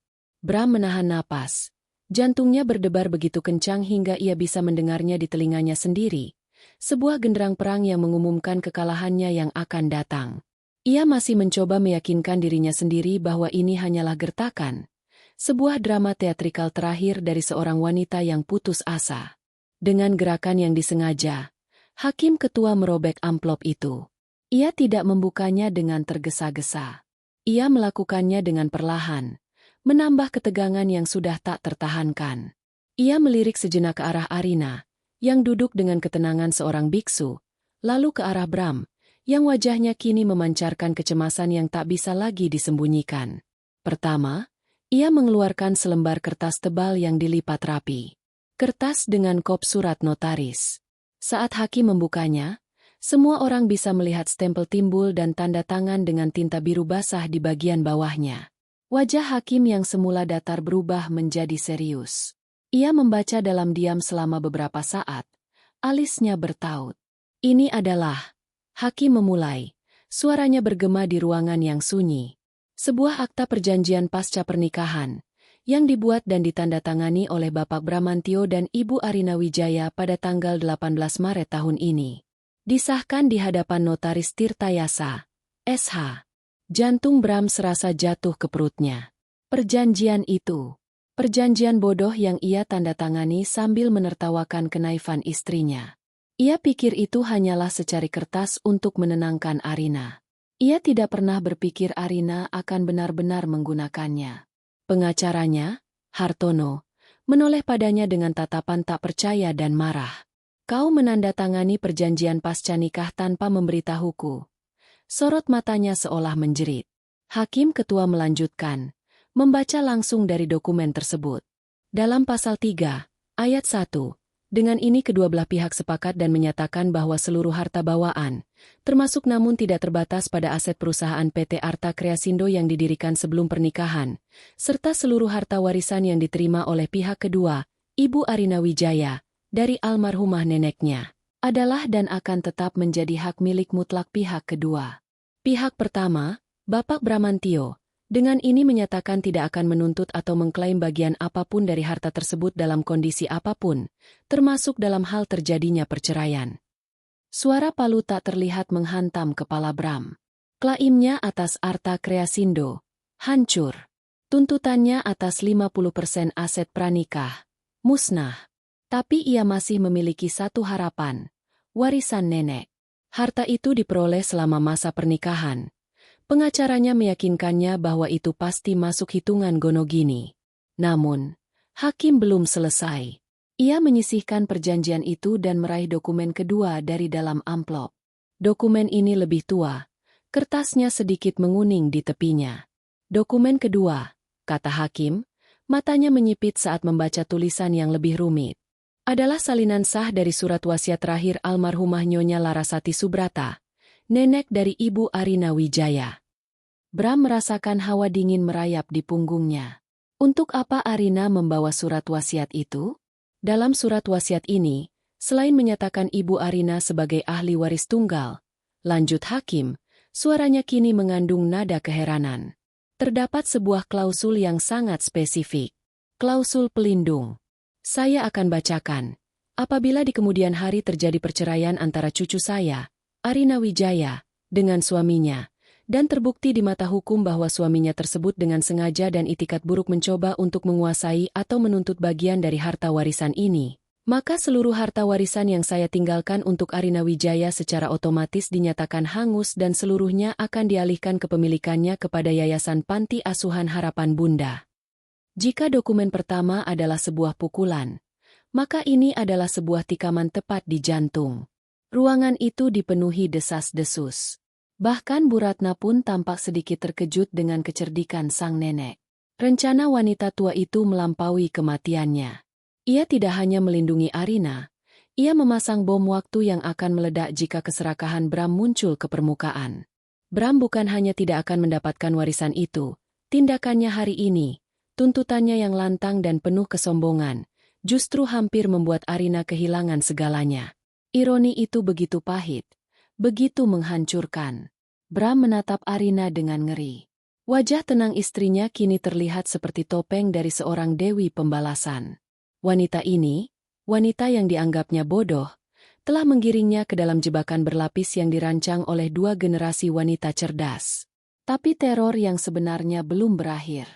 Bram menahan napas. Jantungnya berdebar begitu kencang hingga ia bisa mendengarnya di telinganya sendiri. Sebuah genderang perang yang mengumumkan kekalahannya yang akan datang. Ia masih mencoba meyakinkan dirinya sendiri bahwa ini hanyalah gertakan. Sebuah drama teatrikal terakhir dari seorang wanita yang putus asa. Dengan gerakan yang disengaja, hakim ketua merobek amplop itu. Ia tidak membukanya dengan tergesa-gesa. Ia melakukannya dengan perlahan, menambah ketegangan yang sudah tak tertahankan. Ia melirik sejenak ke arah Arina, yang duduk dengan ketenangan seorang biksu, lalu ke arah Bram, yang wajahnya kini memancarkan kecemasan yang tak bisa lagi disembunyikan. Pertama, ia mengeluarkan selembar kertas tebal yang dilipat rapi. Kertas dengan kop surat notaris. Saat hakim membukanya, semua orang bisa melihat stempel timbul dan tanda tangan dengan tinta biru basah di bagian bawahnya. Wajah hakim yang semula datar berubah menjadi serius. Ia membaca dalam diam selama beberapa saat. Alisnya bertaut. Ini adalah... Hakim memulai. Suaranya bergema di ruangan yang sunyi. Sebuah akta perjanjian pasca pernikahan, yang dibuat dan ditandatangani oleh Bapak Bramantio dan Ibu Arina Wijaya pada tanggal 18 Maret tahun ini. Disahkan di hadapan Notaris Tirtayasa, SH. Jantung Bram serasa jatuh ke perutnya. Perjanjian itu. Perjanjian bodoh yang ia tandatangani sambil menertawakan kenaifan istrinya. Ia pikir itu hanyalah secari kertas untuk menenangkan Arina. Ia tidak pernah berpikir Arina akan benar-benar menggunakannya. Pengacaranya, Hartono, menoleh padanya dengan tatapan tak percaya dan marah. Kau menandatangani perjanjian pasca nikah tanpa memberitahuku. Sorot matanya seolah menjerit. Hakim ketua melanjutkan, membaca langsung dari dokumen tersebut. Dalam pasal 3, ayat 1, dengan ini kedua belah pihak sepakat dan menyatakan bahwa seluruh harta bawaan, termasuk namun tidak terbatas pada aset perusahaan PT Arta Kreasindo yang didirikan sebelum pernikahan, serta seluruh harta warisan yang diterima oleh pihak kedua, Ibu Arina Wijaya, dari almarhumah neneknya, adalah dan akan tetap menjadi hak milik mutlak pihak kedua. Pihak pertama, Bapak Bramantio, dengan ini menyatakan tidak akan menuntut atau mengklaim bagian apapun dari harta tersebut dalam kondisi apapun, termasuk dalam hal terjadinya perceraian. Suara palu tak terlihat menghantam kepala Bram. Klaimnya atas Arta Kreasindo, hancur. Tuntutannya atas 50% aset pranikah, musnah. Tapi ia masih memiliki satu harapan, warisan nenek. Harta itu diperoleh selama masa pernikahan. Pengacaranya meyakinkannya bahwa itu pasti masuk hitungan Gonogini. Namun, hakim belum selesai. Ia menyisihkan perjanjian itu dan meraih dokumen kedua dari dalam amplop. Dokumen ini lebih tua. Kertasnya sedikit menguning di tepinya. Dokumen kedua, kata hakim, matanya menyipit saat membaca tulisan yang lebih rumit. Adalah salinan sah dari surat wasiat terakhir almarhumah Nyonya Larasati Subrata, nenek dari Ibu Arina Wijaya. Bram merasakan hawa dingin merayap di punggungnya. Untuk apa Arina membawa surat wasiat itu? Dalam surat wasiat ini, Selain menyatakan Ibu Arina sebagai ahli waris tunggal, lanjut hakim, suaranya kini mengandung nada keheranan. Terdapat sebuah klausul yang sangat spesifik. Klausul pelindung. Saya akan bacakan. Apabila di kemudian hari terjadi perceraian antara cucu saya, Arina Wijaya, dengan suaminya, dan terbukti di mata hukum bahwa suaminya tersebut dengan sengaja dan itikat buruk mencoba untuk menguasai atau menuntut bagian dari harta warisan ini, maka seluruh harta warisan yang saya tinggalkan untuk Arina Wijaya secara otomatis dinyatakan hangus dan seluruhnya akan dialihkan kepemilikannya kepada Yayasan Panti Asuhan Harapan Bunda. Jika dokumen pertama adalah sebuah pukulan, maka ini adalah sebuah tikaman tepat di jantung. Ruangan itu dipenuhi desas-desus. Bahkan Bu Ratna pun tampak sedikit terkejut dengan kecerdikan sang nenek. Rencana wanita tua itu melampaui kematiannya. Ia tidak hanya melindungi Arina, ia memasang bom waktu yang akan meledak jika keserakahan Bram muncul ke permukaan. Bram bukan hanya tidak akan mendapatkan warisan itu, tindakannya hari ini, tuntutannya yang lantang dan penuh kesombongan, justru hampir membuat Arina kehilangan segalanya. Ironi itu begitu pahit, begitu menghancurkan. Bram menatap Arina dengan ngeri. Wajah tenang istrinya kini terlihat seperti topeng dari seorang dewi pembalasan. Wanita ini, wanita yang dianggapnya bodoh, telah menggiringnya ke dalam jebakan berlapis yang dirancang oleh dua generasi wanita cerdas. Tapi teror yang sebenarnya belum berakhir.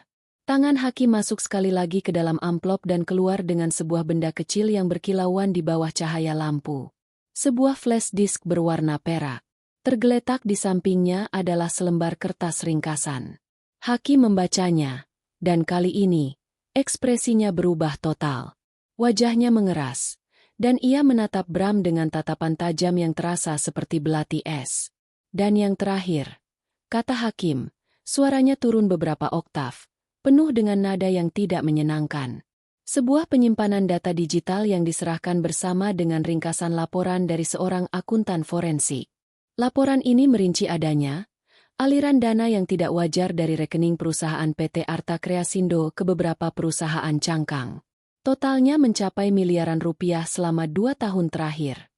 Tangan hakim masuk sekali lagi ke dalam amplop dan keluar dengan sebuah benda kecil yang berkilauan di bawah cahaya lampu. Sebuah flash disk berwarna perak. Tergeletak di sampingnya adalah selembar kertas ringkasan. Hakim membacanya, dan kali ini, ekspresinya berubah total. Wajahnya mengeras, dan ia menatap Bram dengan tatapan tajam yang terasa seperti belati es. Dan yang terakhir, kata hakim, suaranya turun beberapa oktav, penuh dengan nada yang tidak menyenangkan. Sebuah penyimpanan data digital yang diserahkan bersama dengan ringkasan laporan dari seorang akuntan forensik. Laporan ini merinci adanya aliran dana yang tidak wajar dari rekening perusahaan PT Arta Kreasindo ke beberapa perusahaan cangkang. Totalnya mencapai miliaran rupiah selama 2 tahun terakhir.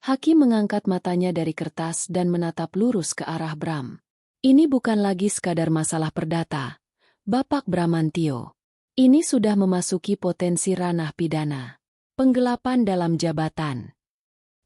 Hakim mengangkat matanya dari kertas dan menatap lurus ke arah Bram. Ini bukan lagi sekadar masalah perdata, Bapak Bramantio. Ini sudah memasuki potensi ranah pidana. Penggelapan dalam jabatan.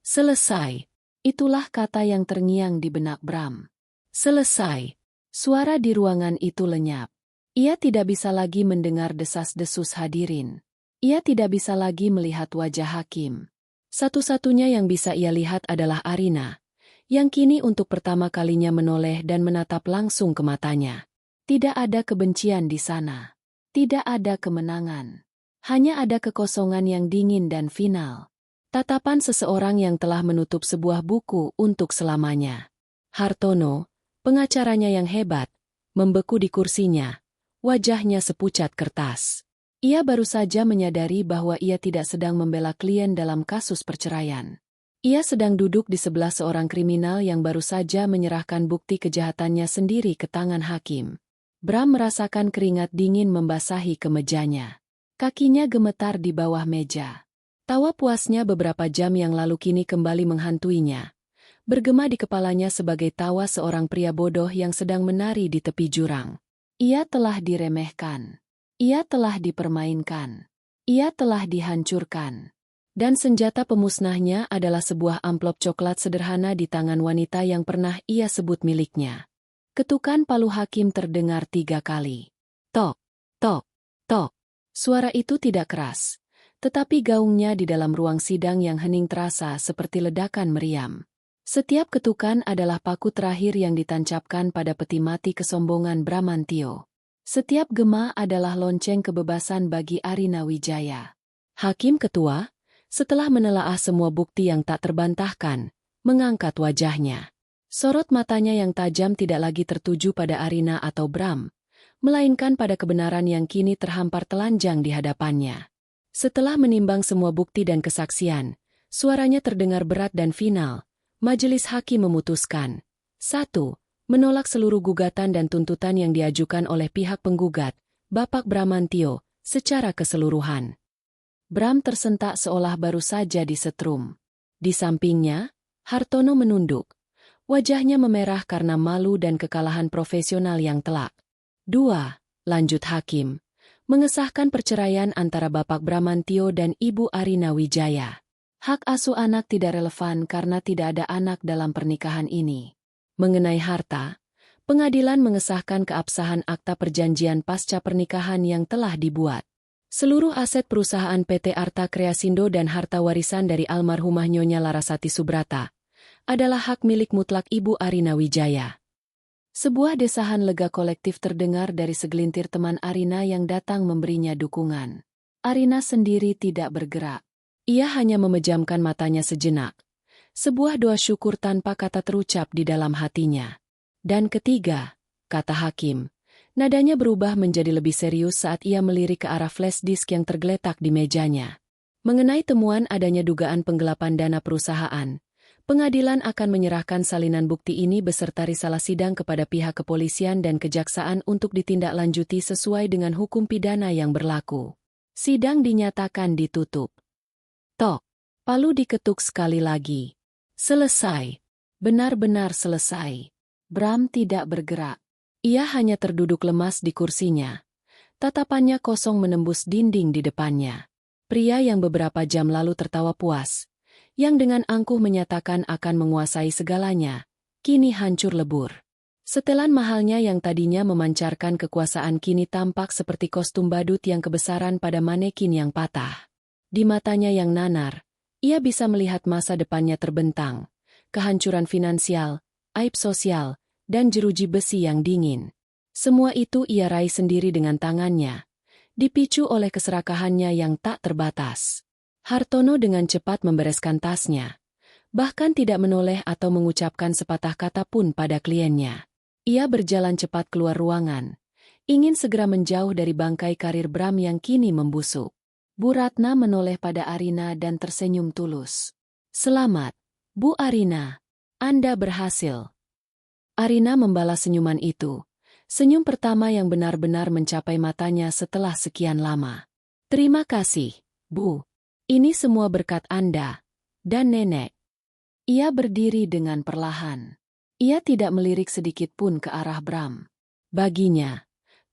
Selesai. Itulah kata yang terngiang di benak Bram. Selesai. Suara di ruangan itu lenyap. Ia tidak bisa lagi mendengar desas-desus hadirin. Ia tidak bisa lagi melihat wajah hakim. Satu-satunya yang bisa ia lihat adalah Arina, yang kini untuk pertama kalinya menoleh dan menatap langsung ke matanya. Tidak ada kebencian di sana. Tidak ada kemenangan. Hanya ada kekosongan yang dingin dan final. Tatapan seseorang yang telah menutup sebuah buku untuk selamanya. Hartono, pengacaranya yang hebat, membeku di kursinya, wajahnya sepucat kertas. Ia baru saja menyadari bahwa ia tidak sedang membela klien dalam kasus perceraian. Ia sedang duduk di sebelah seorang kriminal yang baru saja menyerahkan bukti kejahatannya sendiri ke tangan hakim. Bram merasakan keringat dingin membasahi kemejanya. Kakinya gemetar di bawah meja. Tawa puasnya beberapa jam yang lalu kini kembali menghantuinya. Bergema di kepalanya sebagai tawa seorang pria bodoh yang sedang menari di tepi jurang. Ia telah diremehkan. Ia telah dipermainkan. Ia telah dihancurkan. Dan senjata pemusnahnya adalah sebuah amplop coklat sederhana di tangan wanita yang pernah ia sebut miliknya. Ketukan palu hakim terdengar 3 kali. Tok, tok, tok. Suara itu tidak keras, tetapi gaungnya di dalam ruang sidang yang hening terasa seperti ledakan meriam. Setiap ketukan adalah paku terakhir yang ditancapkan pada peti mati kesombongan Bramantio. Setiap gema adalah lonceng kebebasan bagi Arina Wijaya. Hakim ketua, setelah menelaah semua bukti yang tak terbantahkan, mengangkat wajahnya. Sorot matanya yang tajam tidak lagi tertuju pada Arina atau Bram, melainkan pada kebenaran yang kini terhampar telanjang di hadapannya. Setelah menimbang semua bukti dan kesaksian, suaranya terdengar berat dan final. Majelis hakim memutuskan. 1. Menolak seluruh gugatan dan tuntutan yang diajukan oleh pihak penggugat, Bapak Bramantio, secara keseluruhan. Bram tersentak seolah baru saja disetrum. Di sampingnya, Hartono menunduk. Wajahnya memerah karena malu dan kekalahan profesional yang telak. 2. Lanjut hakim. Mengesahkan perceraian antara Bapak Bramantio dan Ibu Arina Wijaya. Hak asuh anak tidak relevan karena tidak ada anak dalam pernikahan ini. Mengenai harta, pengadilan mengesahkan keabsahan akta perjanjian pasca pernikahan yang telah dibuat. Seluruh aset perusahaan PT Arta Kreasindo dan harta warisan dari almarhumah Nyonya Larasati Subrata adalah hak milik mutlak Ibu Arina Wijaya. Sebuah desahan lega kolektif terdengar dari segelintir teman Arina yang datang memberinya dukungan. Arina sendiri tidak bergerak. Ia hanya memejamkan matanya sejenak. Sebuah doa syukur tanpa kata terucap di dalam hatinya. Dan ketiga, kata hakim, nadanya berubah menjadi lebih serius saat ia melirik ke arah flash disk yang tergeletak di mejanya. Mengenai temuan adanya dugaan penggelapan dana perusahaan, pengadilan akan menyerahkan salinan bukti ini beserta risalah sidang kepada pihak kepolisian dan kejaksaan untuk ditindaklanjuti sesuai dengan hukum pidana yang berlaku. Sidang dinyatakan ditutup. Tok. Palu diketuk sekali lagi. Selesai. Benar-benar selesai. Bram tidak bergerak. Ia hanya terduduk lemas di kursinya. Tatapannya kosong menembus dinding di depannya. Pria yang beberapa jam lalu tertawa puas, yang dengan angkuh menyatakan akan menguasai segalanya, kini hancur lebur. Setelan mahalnya yang tadinya memancarkan kekuasaan kini tampak seperti kostum badut yang kebesaran pada manekin yang patah. Di matanya yang nanar, ia bisa melihat masa depannya terbentang, kehancuran finansial, aib sosial, dan jeruji besi yang dingin. Semua itu ia raih sendiri dengan tangannya, dipicu oleh keserakahannya yang tak terbatas. Hartono dengan cepat membereskan tasnya, bahkan tidak menoleh atau mengucapkan sepatah kata pun pada kliennya. Ia berjalan cepat keluar ruangan, ingin segera menjauh dari bangkai karir Bram yang kini membusuk. Bu Ratna menoleh pada Arina dan tersenyum tulus. Selamat, Bu Arina. Anda berhasil. Arina membalas senyuman itu. Senyum pertama yang benar-benar mencapai matanya setelah sekian lama. Terima kasih, Bu. Ini semua berkat Anda. Dan Nenek. Ia berdiri dengan perlahan. Ia tidak melirik sedikit pun ke arah Bram. Baginya,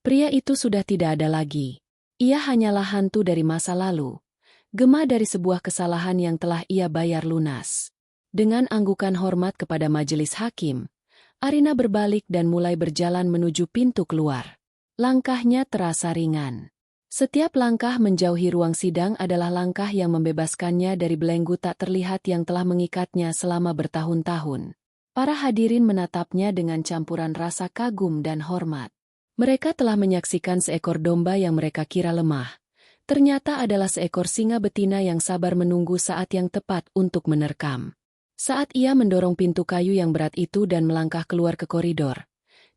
pria itu sudah tidak ada lagi. Ia hanyalah hantu dari masa lalu, gema dari sebuah kesalahan yang telah ia bayar lunas. Dengan anggukan hormat kepada majelis hakim, Arina berbalik dan mulai berjalan menuju pintu keluar. Langkahnya terasa ringan. Setiap langkah menjauhi ruang sidang adalah langkah yang membebaskannya dari belenggu tak terlihat yang telah mengikatnya selama bertahun-tahun. Para hadirin menatapnya dengan campuran rasa kagum dan hormat. Mereka telah menyaksikan seekor domba yang mereka kira lemah. Ternyata adalah seekor singa betina yang sabar menunggu saat yang tepat untuk menerkam. Saat ia mendorong pintu kayu yang berat itu dan melangkah keluar ke koridor,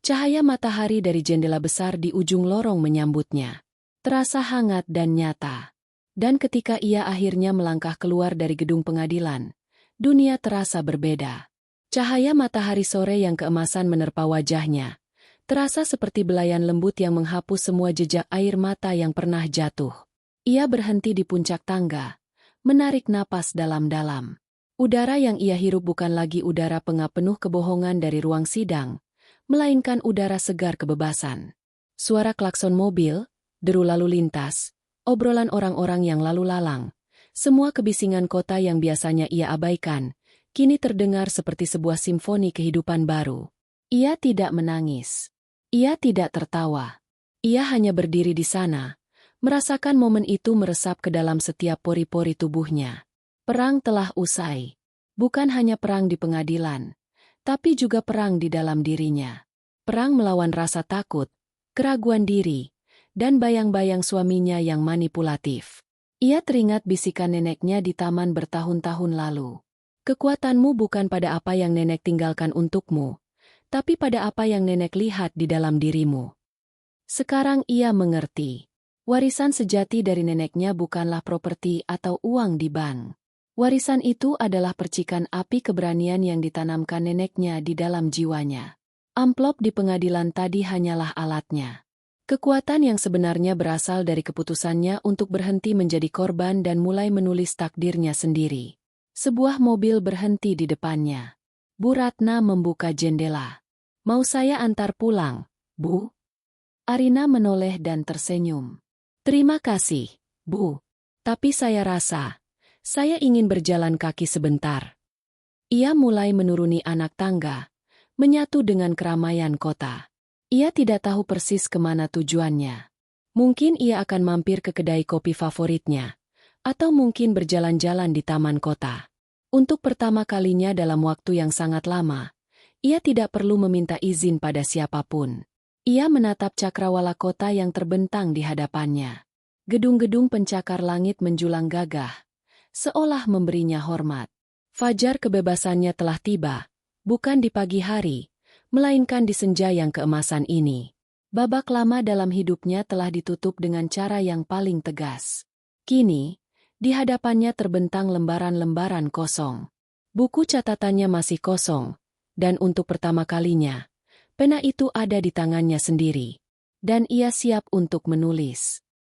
cahaya matahari dari jendela besar di ujung lorong menyambutnya. Terasa hangat dan nyata. Dan ketika ia akhirnya melangkah keluar dari gedung pengadilan, dunia terasa berbeda. Cahaya matahari sore yang keemasan menerpa wajahnya. Terasa seperti belayan lembut yang menghapus semua jejak air mata yang pernah jatuh. Ia berhenti di puncak tangga, menarik napas dalam-dalam. Udara yang ia hirup bukan lagi udara pengap penuh kebohongan dari ruang sidang, melainkan udara segar kebebasan. Suara klakson mobil, deru lalu lintas, obrolan orang-orang yang lalu lalang, semua kebisingan kota yang biasanya ia abaikan, kini terdengar seperti sebuah simfoni kehidupan baru. Ia tidak menangis. Ia tidak tertawa. Ia hanya berdiri di sana, merasakan momen itu meresap ke dalam setiap pori-pori tubuhnya. Perang telah usai. Bukan hanya perang di pengadilan, tapi juga perang di dalam dirinya. Perang melawan rasa takut, keraguan diri, dan bayang-bayang suaminya yang manipulatif. Ia teringat bisikan neneknya di taman bertahun-tahun lalu. Kekuatanmu bukan pada apa yang nenek tinggalkan untukmu, tapi pada apa yang nenek lihat di dalam dirimu. Sekarang ia mengerti. Warisan sejati dari neneknya bukanlah properti atau uang di bank. Warisan itu adalah percikan api keberanian yang ditanamkan neneknya di dalam jiwanya. Amplop di pengadilan tadi hanyalah alatnya. Kekuatan yang sebenarnya berasal dari keputusannya untuk berhenti menjadi korban dan mulai menulis takdirnya sendiri. Sebuah mobil berhenti di depannya. Bu Ratna membuka jendela. "Mau saya antar pulang, Bu?" Arina menoleh dan tersenyum. "Terima kasih, Bu. Tapi saya rasa, saya ingin berjalan kaki sebentar." Ia mulai menuruni anak tangga, menyatu dengan keramaian kota. Ia tidak tahu persis kemana tujuannya. Mungkin ia akan mampir ke kedai kopi favoritnya, atau mungkin berjalan-jalan di taman kota. Untuk pertama kalinya dalam waktu yang sangat lama, ia tidak perlu meminta izin pada siapapun. Ia menatap cakrawala kota yang terbentang di hadapannya. Gedung-gedung pencakar langit menjulang gagah, seolah memberinya hormat. Fajar kebebasannya telah tiba, bukan di pagi hari, melainkan di senja yang keemasan ini. Babak lama dalam hidupnya telah ditutup dengan cara yang paling tegas. Kini, di hadapannya terbentang lembaran-lembaran kosong. Buku catatannya masih kosong, dan untuk pertama kalinya, pena itu ada di tangannya sendiri. Dan ia siap untuk menulis.